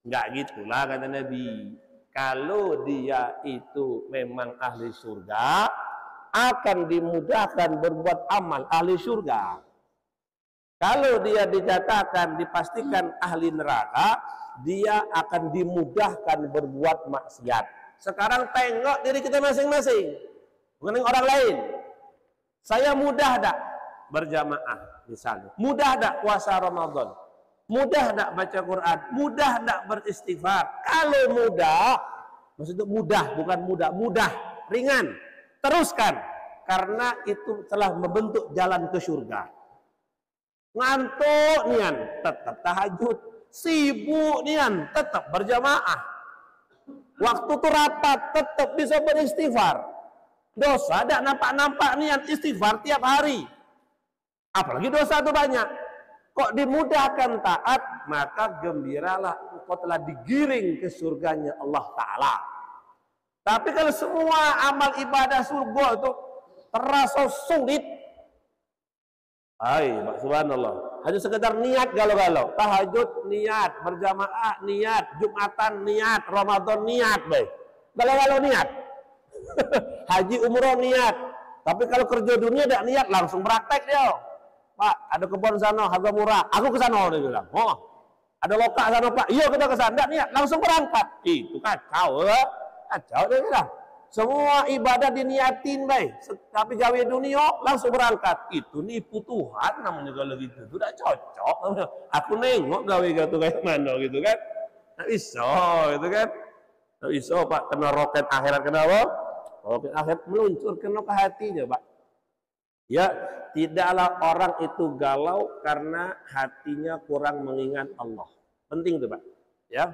Enggak gitulah kata Nabi. Kalau dia itu memang ahli surga, akan dimudahkan berbuat amal ahli surga. Kalau dia dinyatakan, dipastikan ahli neraka, dia akan dimudahkan berbuat maksiat. Sekarang tengok diri kita masing-masing, bukan orang lain. Saya mudah tak berjamaah misalnya? Mudah tak puasa Ramadan? Mudah tak baca Quran? Mudah tak beristighfar? Kalau mudah, maksudnya mudah, bukan mudah, ringan. Teruskan, karena itu telah membentuk jalan ke surga. Ngantuk nian, tetap tahajud. Sibuk nian, tetap berjamaah. Waktu itu rapat, tetap bisa beristighfar. Dosa tidak nampak-nampak nian istighfar tiap hari. Apalagi dosa itu banyak. Kok dimudahkan taat, maka gembiralah engkau telah digiring ke surganya Allah Ta'ala. Tapi kalau semua amal ibadah surga itu terasa sulit, subhanallah, hanya sekedar niat galau-galau, tahajud niat, berjamaah niat, Jumatan niat, Ramadan niat, galau-galau niat. Haji umroh niat, tapi kalau kerja dunia tidak niat, langsung praktek dia. Pak, ada kebun sana harga murah, aku ke sana, dia bilang. Oh, ada lokal sana Pak, iya kita ke sana, tidak niat, langsung berangkat. Itu kacau, kacau dia bilang. Semua ibadah diniatin tapi gawe dunia langsung berangkat. Itu nipu Tuhan namanya kalau gitu. Itu udah cocok. Aku nengok gawe gitu kayak mana gitu kan. Nah iso gitu kan. Nah iso Pak, kena roket akhirat, kenapa? Roket akhirat meluncur kena ke hatinya Pak. Ya, tidaklah orang itu galau karena hatinya kurang mengingat Allah. Penting tuh Pak. Ya.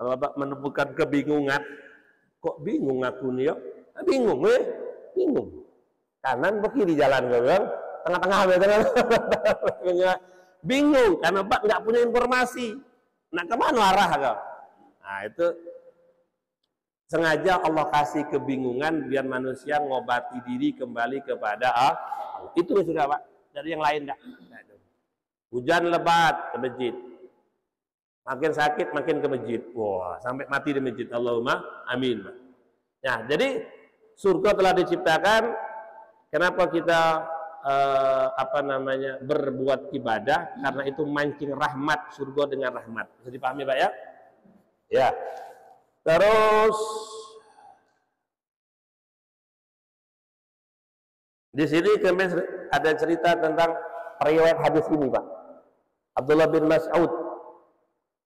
Kalau Pak menemukan kebingungan, kok bingung aku nih ya? Bingung bingung. Kanan ke kiri jalan kan? Tengah-tengah bingung karena Pak nggak punya informasi. Nah kemana arah kau? Nah itu sengaja Allah kasih kebingungan biar manusia ngobati diri kembali kepada Allah. Itu sudah Pak. Dari yang lain enggak. Hujan lebat ke masjid. Makin sakit makin ke masjid. Wah, sampai mati di masjid. Allahumma amin. Nah, jadi surga telah diciptakan. Kenapa kita berbuat ibadah? Karena itu mancing rahmat, surga dengan rahmat. Bisa dipahami Pak ya? Ya. Terus di sini kemarin ada cerita tentang riwayat hadis ini Pak. Abdullah bin Mas'ud.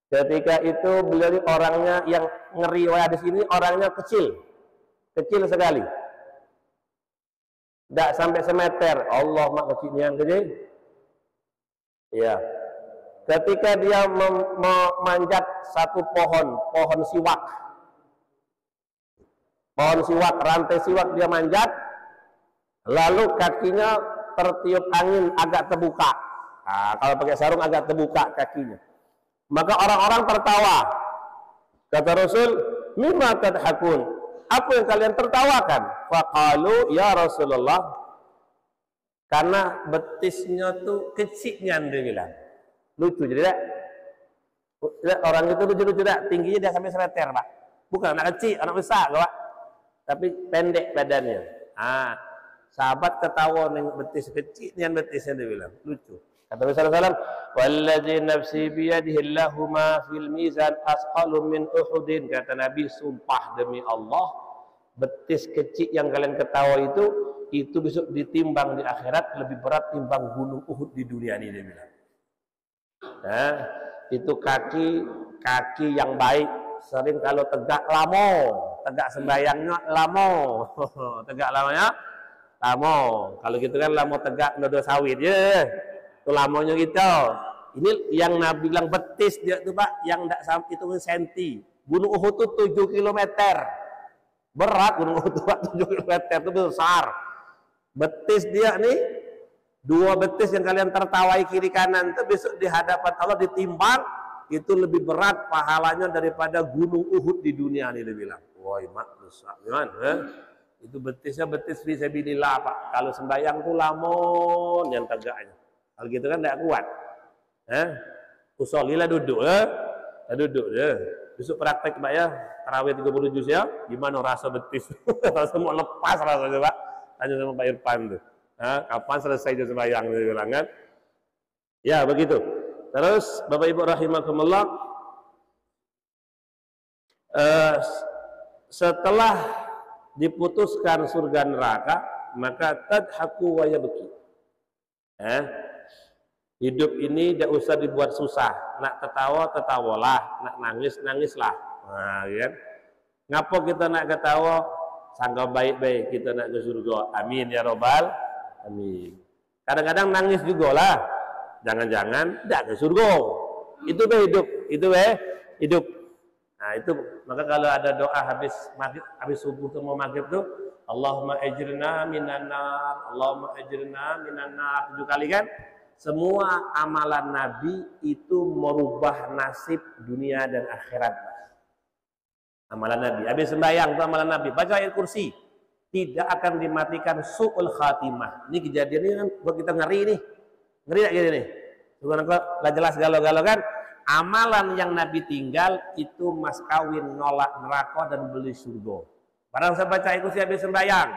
Ketika itu beliau orangnya yang ngeriwayat hadis ini orangnya kecil sekali, tidak sampai semeter. Allah mak kecilnya gede. Ya, ketika dia memanjat satu pohon siwak, rantai siwak dia manjat, lalu kakinya tertiup angin agak terbuka. Nah, kalau pakai sarung agak terbuka kakinya. Maka orang-orang tertawa. Kata Rasul, mimma tadhakun? Apa yang kalian tertawakan? Faqalu ya Rasulullah, karena betisnya tuh kecilnya dia bilang. Lucu jadi orang itu lucu-lucu tingginya dia sampai semeter Pak. Bukan anak kecil, anak besar Pak. Tapi pendek badannya. Sahabat ketawa ning betis kecil nian betisnya dia bilang. Lucu. Kata Nabi sallallahu alaihi wasallam, "Wallazi nafsi biyadihi lahuma fil mizan asqalu min Uhudin." Kata Nabi, sumpah demi Allah, betis kecil yang kalian ketawa itu besok ditimbang di akhirat lebih berat timbang gunung Uhud di dunia ini, dia bilang. Nah, itu kaki yang baik. Sering kalau tegak lamo, tegak sembayangnya lamo, tegak lamanya lamo. Kalau gitu kan lamo tegak nodo sawit ya. Itu lamonya gitu. Ini yang Nabi bilang betis dia tuh Pak, yang enggak sampai itu senti. Gunung Uhud itu 7 km. Berat Gunung Uhud itu 7 km itu besar. Betis dia nih, 2 betis yang kalian tertawai kiri kanan itu besok di hadapan Allah ditimbang itu lebih berat pahalanya daripada gunung Uhud di dunia ini, dia bilang. Woi mak, gimana? Itu betisnya betis fisabilillah Pak. Kalau sembahyang tuh lamun yang tegaknya. Kalau gitu kan tidak kuat. Usolila duduk, duduk deh. Besok praktek Pak ya, tarawih 30 juz ya. Gimana rasa betis? Rasa mau lepas rasanya Pak. Tanya sama Pak Irfan tuh. Kapan selesai sembahyang dia bilang kan? Ya begitu. Terus Bapak Ibu rahimakumullah, setelah diputuskan surga neraka, maka tadhaku wa yabki. Hidup ini tidak usah dibuat susah. Nak tertawa tertawalah, nak nangis nangislah. Nah, kan? Ngapa kita nak ketawa? Sangka baik-baik kita nak ke surga. Amin ya robbal amin. Kadang-kadang nangis juga lah. Jangan-jangan tidak ke surga. Itu hidup, itu hidup. Nah itu maka kalau ada doa habis maghrib, habis subuh tuh mau maghrib tuh, Allahumma ajirna minan nar, Allahumma ajirna minan nar 7 kali kan. Semua amalan Nabi itu merubah nasib dunia dan akhirat. Amalan Nabi. Habis sembahyang tuh amalan Nabi. Baca ayat kursi. Tidak akan dimatikan su'ul khatimah. Ini kejadian ini kan buat kita ngeri nih. Ngeri gak gini nih? Lah jelas galau-galau kan? Amalan yang Nabi tinggal itu mas kawin, nolak neraka dan beli surga. Barang saya baca itu habis sembahyang,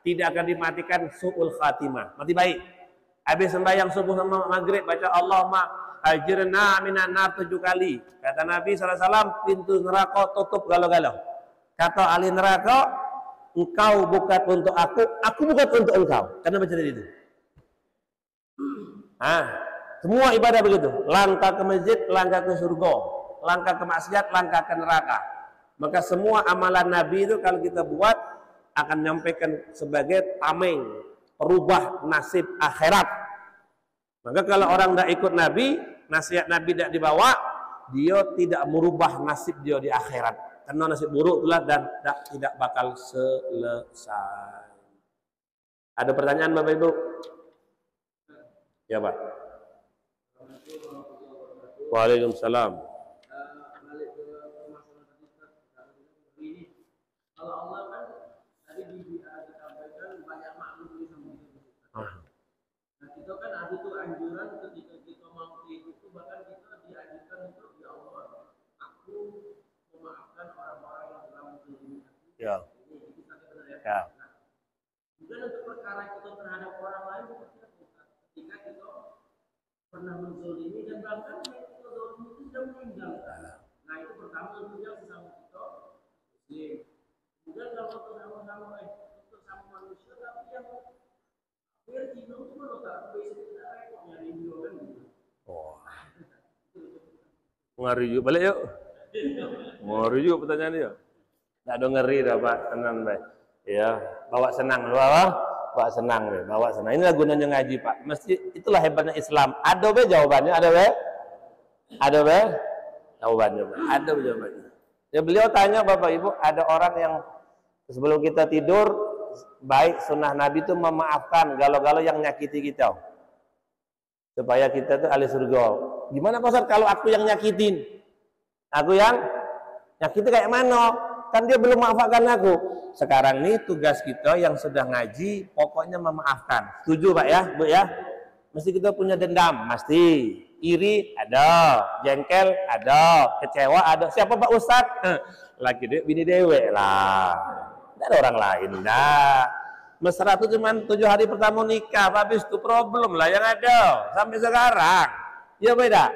tidak akan dimatikan su'ul khatimah. Mati baik. Habis sembahyang subuh sama maghrib baca Allahumma ajirna minan nar 7 kali. Kata Nabi SAW, pintu neraka tutup galau-galau. Kata ahli neraka, engkau bukan untuk aku bukan untuk engkau. Karena baca dari itu. Semua ibadah begitu. Langkah ke masjid, langkah ke surga. Langkah ke maksiat, langkah ke neraka. Maka semua amalan Nabi itu kalau kita buat akan menyampaikan sebagai tameng, perubah nasib akhirat. Maka kalau orang tidak ikut Nabi, nasihat Nabi tidak dibawa, dia tidak merubah nasib dia di akhirat. Karena nasib buruk itulah dan tidak bakal selesai. Ada pertanyaan Bapak Ibu? Ya Pak. Waalaikumsalam. Kalau Allah kan tadi disampaikan banyak makhluk di samping. Nah kita kan ada tuh anjuran ketika kita mau hidup itu bahkan kita diajarkan untuk ya Allah, aku memaafkan orang-orang yang telah menzalimi aku. Ya. Ini kita benar ya. Ya. Bukan untuk perkara kita terhadap orang lain ketika kita pernah menzalimi dan bahkan kita zalimi itu sudah meninggal. Nah itu pertama tentunya sesama kita muslim. Kemudian kalau sama manusia tapi yang Cina itu menolak biasa tidak repot nyari kan gitu. Ngeri juga balik yuk. Ngeri juga pertanyaan dia. Tak ada ngeri dah Pak, tenang baik. Ya, bawa senang bawa senang deh, bawa senang. Inilah gunanya ngaji Pak. Mesti itulah hebatnya Islam. Ada be jawabannya, ada be jawabannya, Pak. Ada be jawabannya. Ya beliau tanya Bapak Ibu, ada orang yang sebelum kita tidur baik sunnah Nabi itu memaafkan galau-galau yang nyakiti kita supaya kita tuh ahli surga. Gimana Pak Ustaz kalau aku yang nyakitin? Aku yang nyakiti kayak mana? Kan dia belum maafkan aku. Sekarang nih tugas kita yang sudah ngaji pokoknya memaafkan. Setuju Pak ya, Bu ya? Mesti kita punya dendam, pasti. Iri ada, jengkel ada, kecewa ada. Siapa Pak Ustaz? Laki dia bini dewe lah. Tidak ada orang lain dah. Mesra itu cuma 7 hari pertama nikah, habis itu problem lah yang ada sampai sekarang. Ya beda.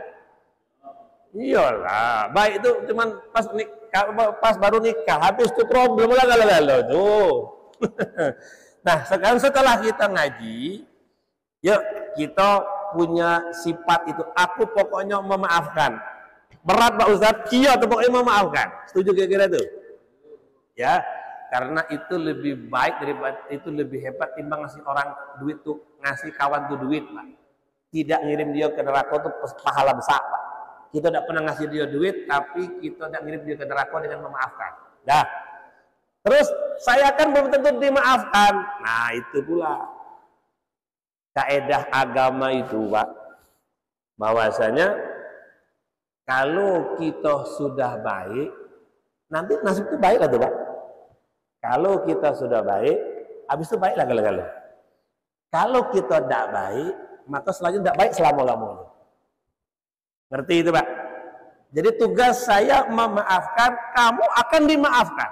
Iyalah, baik itu cuma pas baru nikah, habis itu problem lah kalau tuh. Nah, sekarang setelah kita ngaji, yuk kita punya sifat itu. Aku pokoknya memaafkan. Berat Pak Ustadz? Iya, pokoknya memaafkan. Setuju kira-kira tuh? Ya. Karena itu lebih baik daripada itu lebih hebat timbang ngasih orang duit tuh, ngasih kawan tuh duit, Pak. Tidak ngirim dia ke neraka tuh pahala besar, Pak. Kita tidak pernah ngasih dia duit, tapi kita tidak ngirim dia ke neraka dengan memaafkan. Dah. Terus saya kan belum tentu dimaafkan. Nah itu pula kaedah agama itu, Pak. Bahwasanya kalau kita sudah baik, nanti nasib itu baik lah tuh, Pak. Kalau kita sudah baik, habis itu baiklah kalau. Kalau kita tidak baik, maka selanjutnya tidak baik selama-lamanya. Ngerti itu, Pak? Jadi tugas saya memaafkan, kamu akan dimaafkan.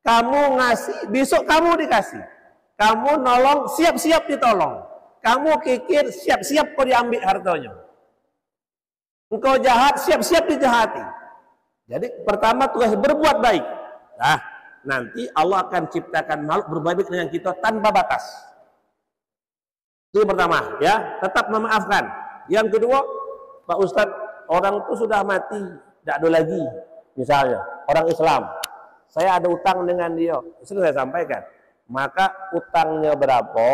Kamu ngasih, besok kamu dikasih. Kamu nolong, siap-siap ditolong. Kamu kikir, siap-siap kau diambil hartanya. Engkau jahat, siap-siap dijahati. Jadi pertama tugas berbuat baik. Nah, nanti Allah akan ciptakan makhluk berbaik dengan kita tanpa batas. Itu yang pertama, ya, tetap memaafkan. Yang kedua, Pak Ustadz, orang itu sudah mati, tidak ada lagi. Misalnya, orang Islam, saya ada utang dengan dia, sudah saya sampaikan. Maka utangnya berapa?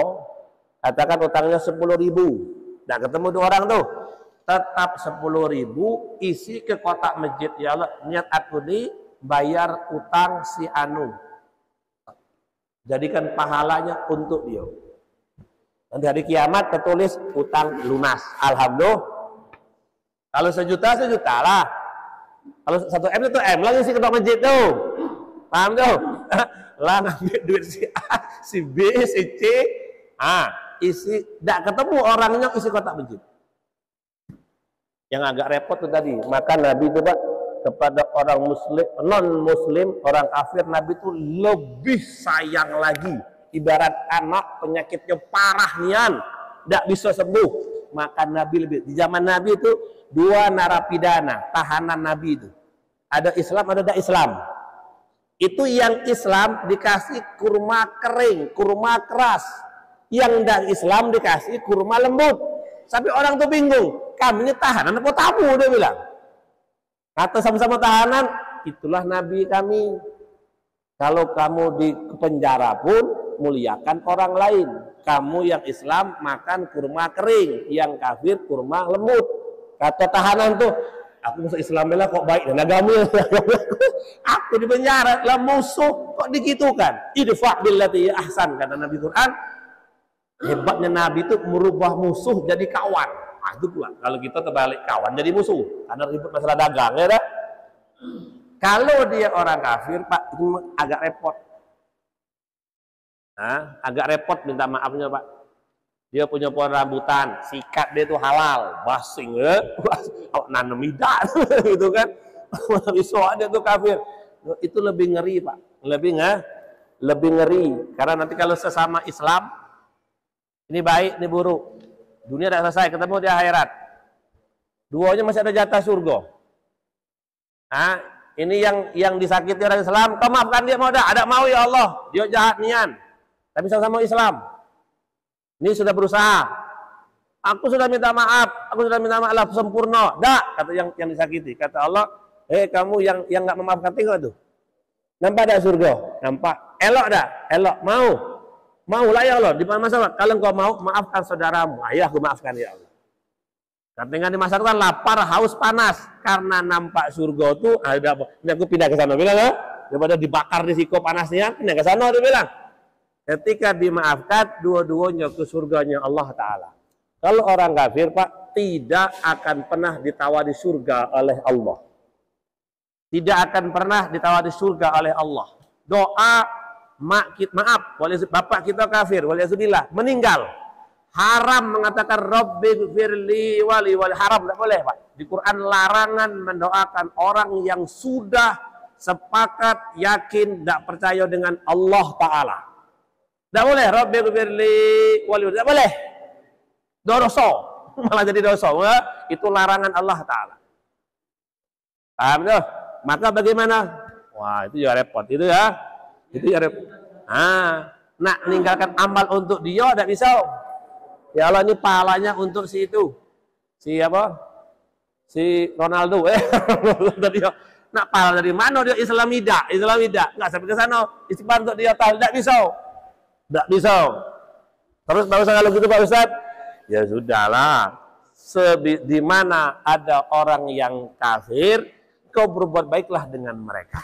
Katakan utangnya 10.000. Tidak ketemu dua orang tuh. Tetap 10.000, isi ke kotak masjid. Ya Allah, niat aku nih bayar utang si Anu, jadikan pahalanya untuk dia. Nanti hari kiamat tertulis utang lunas. Alhamdulillah. Kalau 1 juta lah. Kalau 1 M itu M lagi sih ketok masjid tuh. Paham tuh? Lah ngambil duit si A, si B, si C. Isi tidak ketemu orangnya, isi kotak masjid. Yang agak repot tuh tadi. Maka Nabi itu, Pak, kepada orang muslim, non-muslim, orang kafir, Nabi itu lebih sayang lagi. Ibarat anak penyakitnya parah nian, tidak bisa sembuh, maka Nabi lebih. Di zaman Nabi itu 2 narapidana, tahanan Nabi itu. Ada Islam, ada tidak Islam. Itu yang Islam dikasih kurma kering, kurma keras. Yang tidak Islam dikasih kurma lembut. Sampai orang tuh bingung, kami ini tahanan apa tamu, dia bilang. Kata sama-sama tahanan, itulah Nabi kami. Kalau kamu di penjara pun muliakan orang lain. Kamu yang Islam makan kurma kering, yang kafir kurma lembut. Kata tahanan tuh, aku masuk Islam lah kok baik dan agama. Aku di penjara lah musuh kok digitukan. Idfa' billati ahsan, kata Nabi Quran. Hebatnya Nabi itu merubah musuh jadi kawan. Itu pula kalau kita terbalik, kawan jadi musuh karena ribut masalah dagang, ya dah. Kalau dia orang kafir, Pak, itu agak repot. Agak repot minta maafnya, Pak. Dia punya pohon rambutan, sikat dia itu halal, basing, nanam idan, gitu kan. Besok dia tuh kafir. Itu lebih ngeri, Pak. Lebih ngeri karena nanti kalau sesama Islam, ini baik, ini buruk. Dunia tidak selesai, ketemu di akhirat. Duanya masih ada jatah surga. Ini yang disakiti orang Islam, kau maafkan dia, mau ada mau ya Allah. Dia jahat nian, tapi sama-sama Islam. Ini sudah berusaha. Aku sudah minta maaf, sempurna. Dak, kata yang disakiti. Kata Allah, kamu yang nggak memaafkan, tengok tuh. Nampak ada surga? Nampak. Elok dah, elok, mau. Maulah ya Allah, di mana masalah? Kalau engkau mau, maafkan saudaramu. Ayo aku maafkan ya Allah. Ketika di masa depan lapar, haus, panas, karena nampak surga itu ada apa? Ini aku pindah ke sana, bilang ya, daripada dibakar di siko panasnya, pindah ke sana, dia bilang. Ketika dimaafkan, dua-duanya ke surganya Allah Taala. Kalau orang kafir, Pak, tidak akan pernah ditawari surga oleh Allah. Tidak akan pernah ditawari surga oleh Allah. Doa maaf, bapak kita kafir, waliyadzubillah, meninggal, haram mengatakan Rabbi gfirli wali haram, tidak boleh, Pak. Di Quran larangan mendoakan orang yang sudah sepakat yakin tidak percaya dengan Allah Ta'ala. Tidak boleh. Rabbi ghfirli wali. Tidak boleh. Dosa. Malah jadi dosa. Itu larangan Allah Ta'ala. Paham tuh? Maka bagaimana? Wah, itu ya repot. Itu ya repot. Nak meninggalkan amal untuk dia tidak bisa. Ya Allah, ini pahalanya untuk si itu. Si apa? Si Ronaldo. Nak pahala dari mana dia Islamida? Enggak sampai ke sana. Istighfar untuk dia tahu tidak bisa. Tidak bisa. Terus Pak Ustaz kalau gitu Pak Ustaz, ya sudahlah. Di mana ada orang yang kafir, kau berbuat baiklah dengan mereka.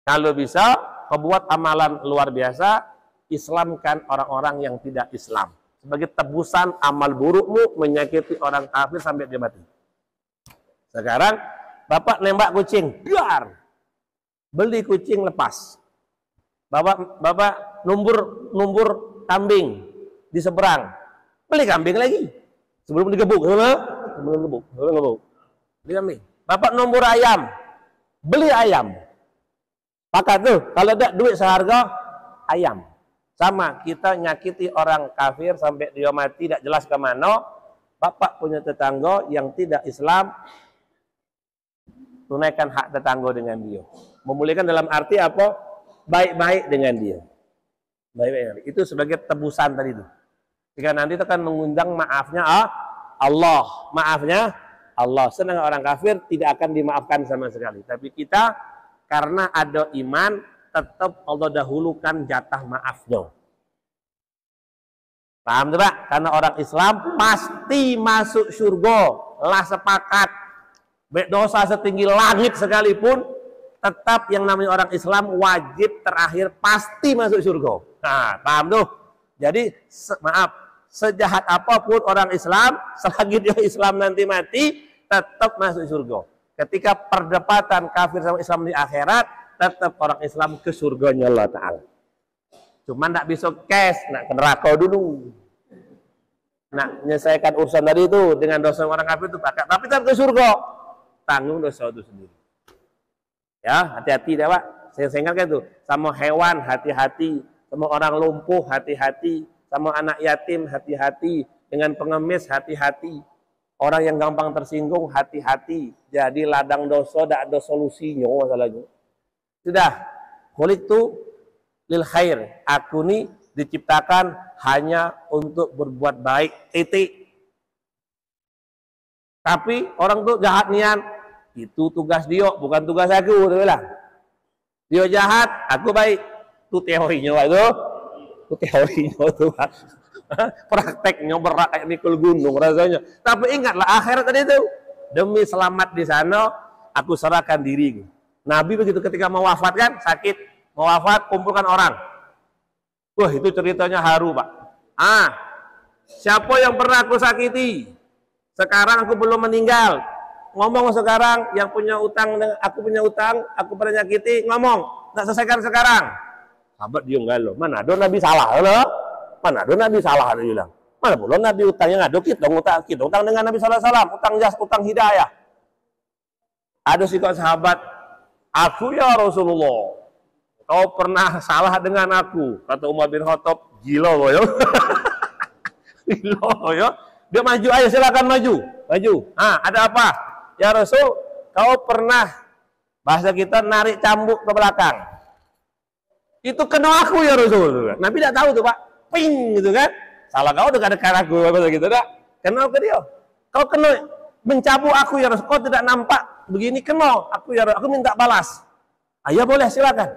Kalau bisa, kau buat amalan luar biasa, Islamkan orang-orang yang tidak Islam. Sebagai tebusan amal burukmu menyakiti orang kafir sampai dia mati. Sekarang, Bapak nembak kucing, biar. Beli kucing lepas. Bapak numbur kambing di seberang. Beli kambing lagi. Sebelum digebuk. Beli kambing. Bapak numbur ayam. Beli ayam. Pakat tuh, kalau ada duit seharga ayam. Sama, kita nyakiti orang kafir sampai dia mati, tidak jelas kemana. Bapak punya tetangga yang tidak Islam, tunaikan hak tetangga dengan dia. Memulihkan dalam arti apa? Baik-baik dengan dia. Baik-baik. Itu sebagai tebusan tadi itu. Jika nanti itu akan mengundang maafnya Allah. Maafnya Allah. Sedangkan orang kafir tidak akan dimaafkan sama sekali. Tapi kita karena ada iman, tetap Allah dahulukan jatah maafnya. Paham tuh Pak? Karena orang Islam pasti masuk surga. Lah sepakat. Baik dosa setinggi langit sekalipun, tetap yang namanya orang Islam wajib terakhir pasti masuk surga. Nah, paham tuh? Jadi, sejahat apapun orang Islam, selagi dia Islam nanti mati, tetap masuk surga. Ketika perdebatan kafir sama Islam di akhirat, tetap orang Islam ke surganya Allah Ta'ala. Cuma tidak bisa cash, nak ke neraka dulu. Nak menyelesaikan urusan tadi itu dengan dosa orang kafir itu pakai, tapi tetap ke surga. Tanggung dosa itu sendiri. Ya, hati-hati deh Pak. Saya ingatkan itu, sama hewan hati-hati, sama orang lumpuh hati-hati, sama anak yatim hati-hati, dengan pengemis hati-hati. Orang yang gampang tersinggung hati-hati. Jadi ladang dosa tidak ada solusinya masalahnya. Sudah, khuliqtu lil khair. Aku ini diciptakan hanya untuk berbuat baik. Titik. Tapi orang tuh jahat niat. Itu tugas dia, bukan tugas aku. Dia jahat, aku baik. Itu teorinya itu. Itu teorinya itu. Prakteknya berat kayak mikul gunung rasanya. Tapi ingatlah akhirat tadi itu. Demi selamat di sana, aku serahkan diri. Nabi begitu ketika mau wafat kan, sakit, mau wafat, kumpulkan orang. Wah, itu ceritanya haru, Pak. Siapa yang pernah aku sakiti? Sekarang aku belum meninggal. Ngomong sekarang, yang punya utang, aku punya utang, aku pernah nyakiti, ngomong. Tak selesaikan sekarang. Sahabat dia enggak loh. Mana ada Nabi salah loh? Mana ada Nabi salah, dia bilang. Mana boleh Nabi utangnya ngadu kita utang dengan Nabi sallallahu alaihi wasallam, utang jas, utang hidayah. Ada sih sahabat, aku ya Rasulullah, kau pernah salah dengan aku. Kata Umar bin Khattab, gila loh ya. Gila loh ya. Dia maju, ayo silakan maju. Maju. Ada apa? Ya Rasul, kau pernah, bahasa kita, narik cambuk ke belakang. Itu kena aku ya Rasul. Nabi tidak tahu tuh Pak. Ping gitu kan. Salah kau dekat-dekat aku gitu dah. Kena ke dia. Kau kena mencabuk aku ya Rasul. Kau tidak nampak begini, kena aku ya Rasul. Aku minta balas. Ya boleh silakan.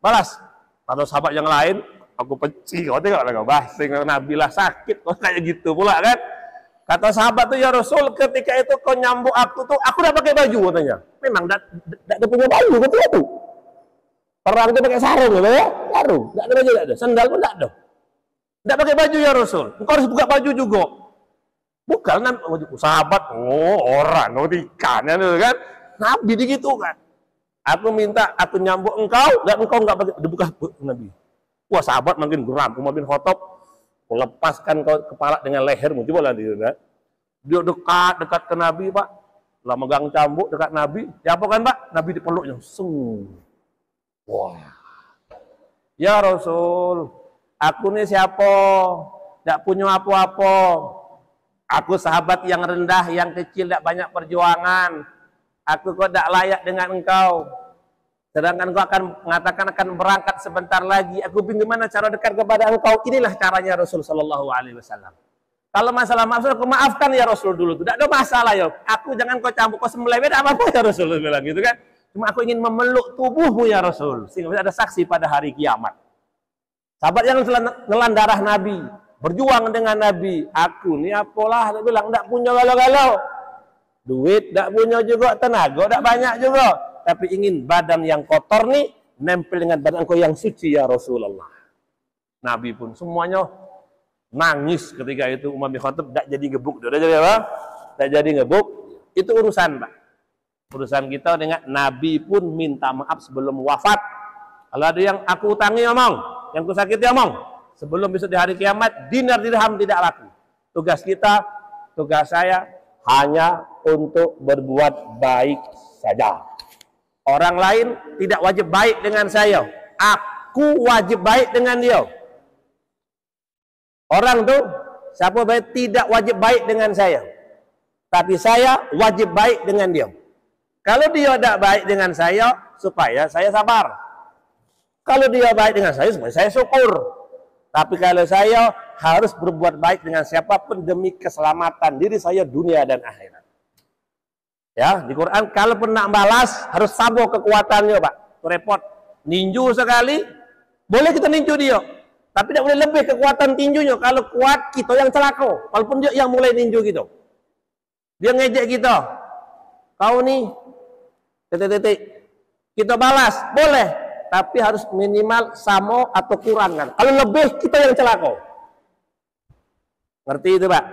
Balas. Atau sahabat yang lain, aku benci. Kau tengok lah kau bahasa Nabi lah sakit. Kau kayak gitu pula kan. Kata sahabat tuh ya Rasul, ketika itu kau nyambuk aku tuh, aku udah pakai baju katanya. Memang tidak punya baju betul itu. Perang dia pakai sarung gitu ya, sarung. Tidak ada baju, tidak ada. Sandal pun tidak ada. Tidak pakai baju ya Rasul. Engkau harus buka baju juga. Bukan sahabat, orang, ikan kan. Nabi begitu kan. Aku minta, aku nyambuk engkau, dan engkau enggak pakai, dibuka Nabi. Wah sahabat makin geram. Umar bin Khattab melepaskan kepala dengan lehermu. Coba lah dia dekat ke Nabi Pak. Lah megang cambuk dekat Nabi. Ya apa kan Pak? Nabi dipeluknya. Wah. Ya Rasul, aku nih siapa? Tidak punya apa-apa. Aku sahabat yang rendah, yang kecil, tidak banyak perjuangan. Aku kok tidak layak dengan engkau. Sedangkan engkau akan mengatakan akan berangkat sebentar lagi. Aku bingung gimana cara dekat kepada engkau. Inilah caranya Rasul Sallallahu Alaihi Wasallam. Kalau masalah maaf, aku maafkan ya Rasul dulu. Tidak ada masalah ya. Aku jangan kau campur, kau sembelih, tidak apa-apa ya Rasul bilang gitu kan. Cuma aku ingin memeluk tubuhmu ya Rasul. Sehingga bisa ada saksi pada hari kiamat. Sahabat yang nelan darah Nabi, berjuang dengan Nabi. Aku ni apalah, dia bilang tidak punya galau-galau. Duit tidak punya juga, tenaga tidak banyak juga. Tapi ingin badan yang kotor nih nempel dengan badan engkau yang suci ya Rasulullah. Nabi pun semuanya nangis ketika itu. Umar bin Khattab tidak jadi gebuk. Tidak jadi apa? Tidak jadi gebuk. Itu urusan Pak. Urusan kita dengan Nabi pun minta maaf sebelum wafat. Kalau ada yang aku utangi omong, yang ku sakiti omong, sebelum besok di hari kiamat dinar dirham tidak laku. Tugas kita, tugas saya hanya untuk berbuat baik saja. Orang lain tidak wajib baik dengan saya. Aku wajib baik dengan dia. Orang tuh siapa baik tidak wajib baik dengan saya. Tapi saya wajib baik dengan dia. Kalau dia tidak baik dengan saya, supaya saya sabar. Kalau dia baik dengan saya, supaya saya syukur. Tapi kalau saya harus berbuat baik dengan siapapun demi keselamatan diri saya dunia dan akhirat. Ya, di Quran kalau pernah balas harus sabo kekuatannya, Pak. Itu repot. Ninju sekali, boleh kita ninju dia. Tapi tidak boleh lebih kekuatan tinjunya. Kalau kuat, kita yang celaka. Walaupun dia yang mulai ninju gitu. Dia ngejek kita. Kau nih, titik-titik. Kita balas, boleh. Tapi harus minimal sama atau kurang kan. Kalau lebih, kita yang celaka. Ngerti itu Pak?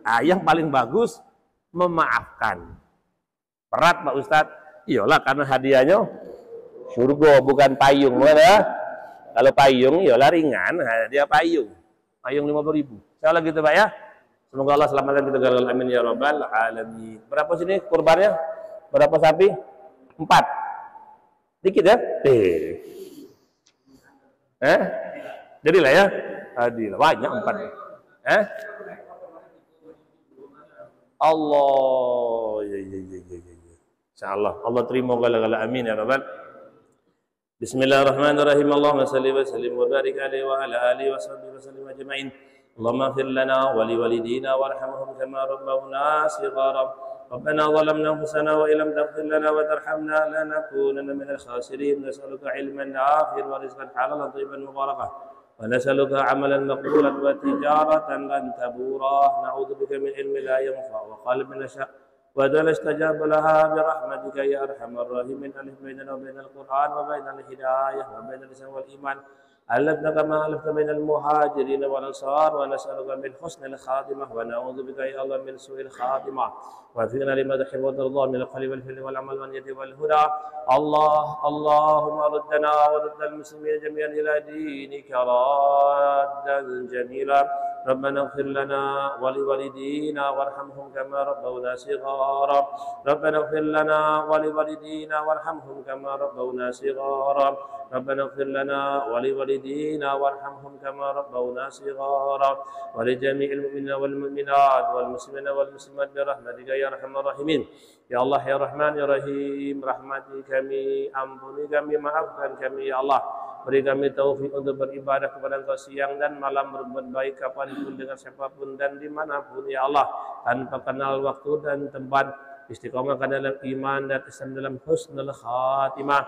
Nah, yang paling bagus, memaafkan. Berat Pak Ustadz? Iyalah karena hadiahnya surga bukan payung. Mana? Kalau payung iyalah ringan, hadiah payung. Payung 50.000. Insyaallah gitu Pak ya. Semoga Allah selamatkan kita gagal amin ya rabbal alamin. Berapa sini kurbannya? Berapa sapi? 4. Dikit ya? Jadilah ya. Jadilah banyak 4. Allah ya. Insyaallah Allah terima gala-gala amin ya rabbal. Bismillahirrahmanirrahim. Allahumma shalli wa sallim wa barik alaihi wa ala alihi wa sahbihi wa sallim ajma'in. Allahumma ighfir lana wa li walidina warhamhum kama rabbawna shighara. ربنا ظلمنا انفسنا وان لم تغفر لنا وترحمنا لنكونن من الخاسرين. نسألك علما نافعا ورزقا حلالا طيبا مباركا ونسألك عملا مقبولا وتجارة لن تبورا. نعوذ بك من علم لا ينفع وقلب نشأ ودل استجاب لها برحمتك يا ارحم الراحمين. الف بيننا وبين القرآن وبين الهداية وبين الإسلام والإيمان. ألفنا كما ألفت بين المهاجرين والأنصار. ونسألك من حسن الخاتمة ونعوذ بك يا الله من سوء الخاتمة. وفقنا لما تحب وترضى من القول والفعل والعمل واليد والهدى. اللهم ردنا ورد المسلمين جميعا إلى دينك رادا جميلا. ربنا اغفر لنا ولوالدينا وارحمهم كما ربونا صغارا. ربنا اغفر لنا ولوالدينا وارحمهم كما ربونا صغارا. ربنا اغفر لنا ولوالدينا وارحمهم كما ربونا صغارا. ولجميع المؤمنين والمؤمنات والمسلمين والمسلمات برحمتك يا ارحم الراحمين. Ya Allah ya Rahman ya Rahim, rahmati kami, ampuni kami, maafkan kami ya Allah. Beri kami taufik untuk beribadah kepada Engkau siang dan malam, berbuat baik kapanpun dengan siapapun dan dimanapun ya Allah, tanpa kenal waktu dan tempat. Istiqomahkan dalam iman dan Islam dalam husnul khatimah.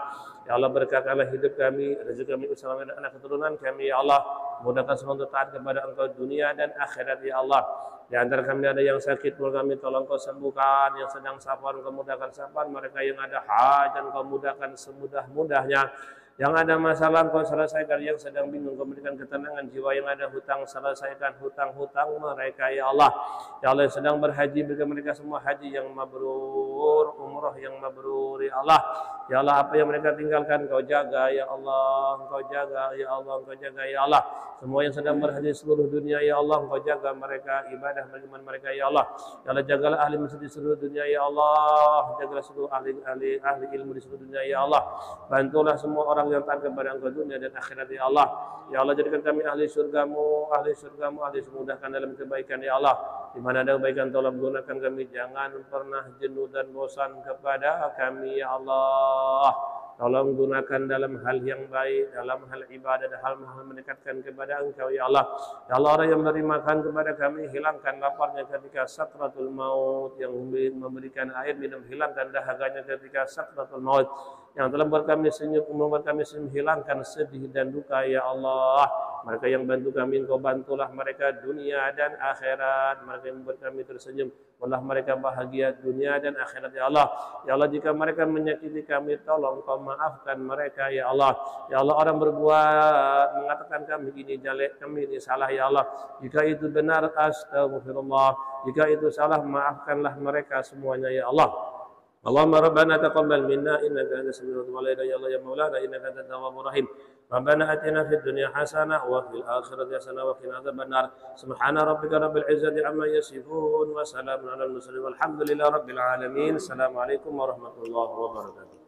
Ya Allah, berkahkanlah hidup kami, rezeki kami, usaha dan anak keturunan kami ya Allah. Mudahkan semua untuk taat kepada Engkau dunia dan akhirat ya Allah. Di antara kami ada yang sakit, kami tolong Kau sembuhkan. Yang sedang safar, Kau mudahkan safar. Mereka yang ada hajat, Kau mudahkan semudah-mudahnya. Yang ada masalah, Kau selesaikan. Yang sedang bingung, Kau berikan ketenangan jiwa. Yang ada hutang, selesaikan hutang-hutang mereka ya Allah. Ya Allah, yang sedang berhaji, berikan mereka semua haji yang mabrur, umrah yang mabrur ya Allah. Ya Allah, apa yang mereka tinggalkan Kau jaga ya Allah. Kau jaga ya Allah. Kau jaga ya Allah. Semua yang sedang berhaji seluruh dunia ya Allah, Kau jaga mereka, ibadah beriman mereka ya Allah. Ya Allah, jagalah ahli masjid di seluruh dunia ya Allah. Jagalah seluruh ahli ilmu di seluruh dunia ya Allah. Bantulah semua orang orang yang taat kepada Engkau dunia dan akhirat ya Allah. Ya Allah, jadikan kami ahli surgamu, ahli surgamu, ahli semudahkan dalam kebaikan ya Allah. Di mana ada kebaikan tolong gunakan kami, jangan pernah jenuh dan bosan kepada kami ya Allah. Tolong gunakan dalam hal yang baik, dalam hal ibadah, dan hal-hal mendekatkan kepada Engkau ya Allah. Ya Allah, orang yang memberi makan kepada kami, hilangkan laparnya ketika sakratul maut, yang memberikan air minum, hilangkan dahaganya ketika sakratul maut, yang telah membuat kami senyum, hilangkan sedih dan duka ya Allah. Mereka yang bantu kami, Engkau bantulah mereka dunia dan akhirat. Mereka yang membuat kami tersenyum, buatlah mereka bahagia dunia dan akhirat ya Allah. Ya Allah, jika mereka menyakiti kami, tolong Kau maafkan mereka ya Allah. Ya Allah, orang berbuat mengatakan kami ini jelek, kami ini salah ya Allah. Jika itu benar, astagfirullah. Jika itu salah, maafkanlah mereka semuanya ya Allah. Allahumma rabbana taqabbal minna innaka antas samiul alim ya Allah ya maulana innaka antat tawwabur rahim. Rabbana atina fid dunya hasanah wa fil akhirati hasanah wa qina adzabannar. Subhana rabbika rabbil izzati amma yasifun wa salamun alal mursalin walhamdulillahi rabbil alamin. Assalamualaikum warahmatullahi wabarakatuh.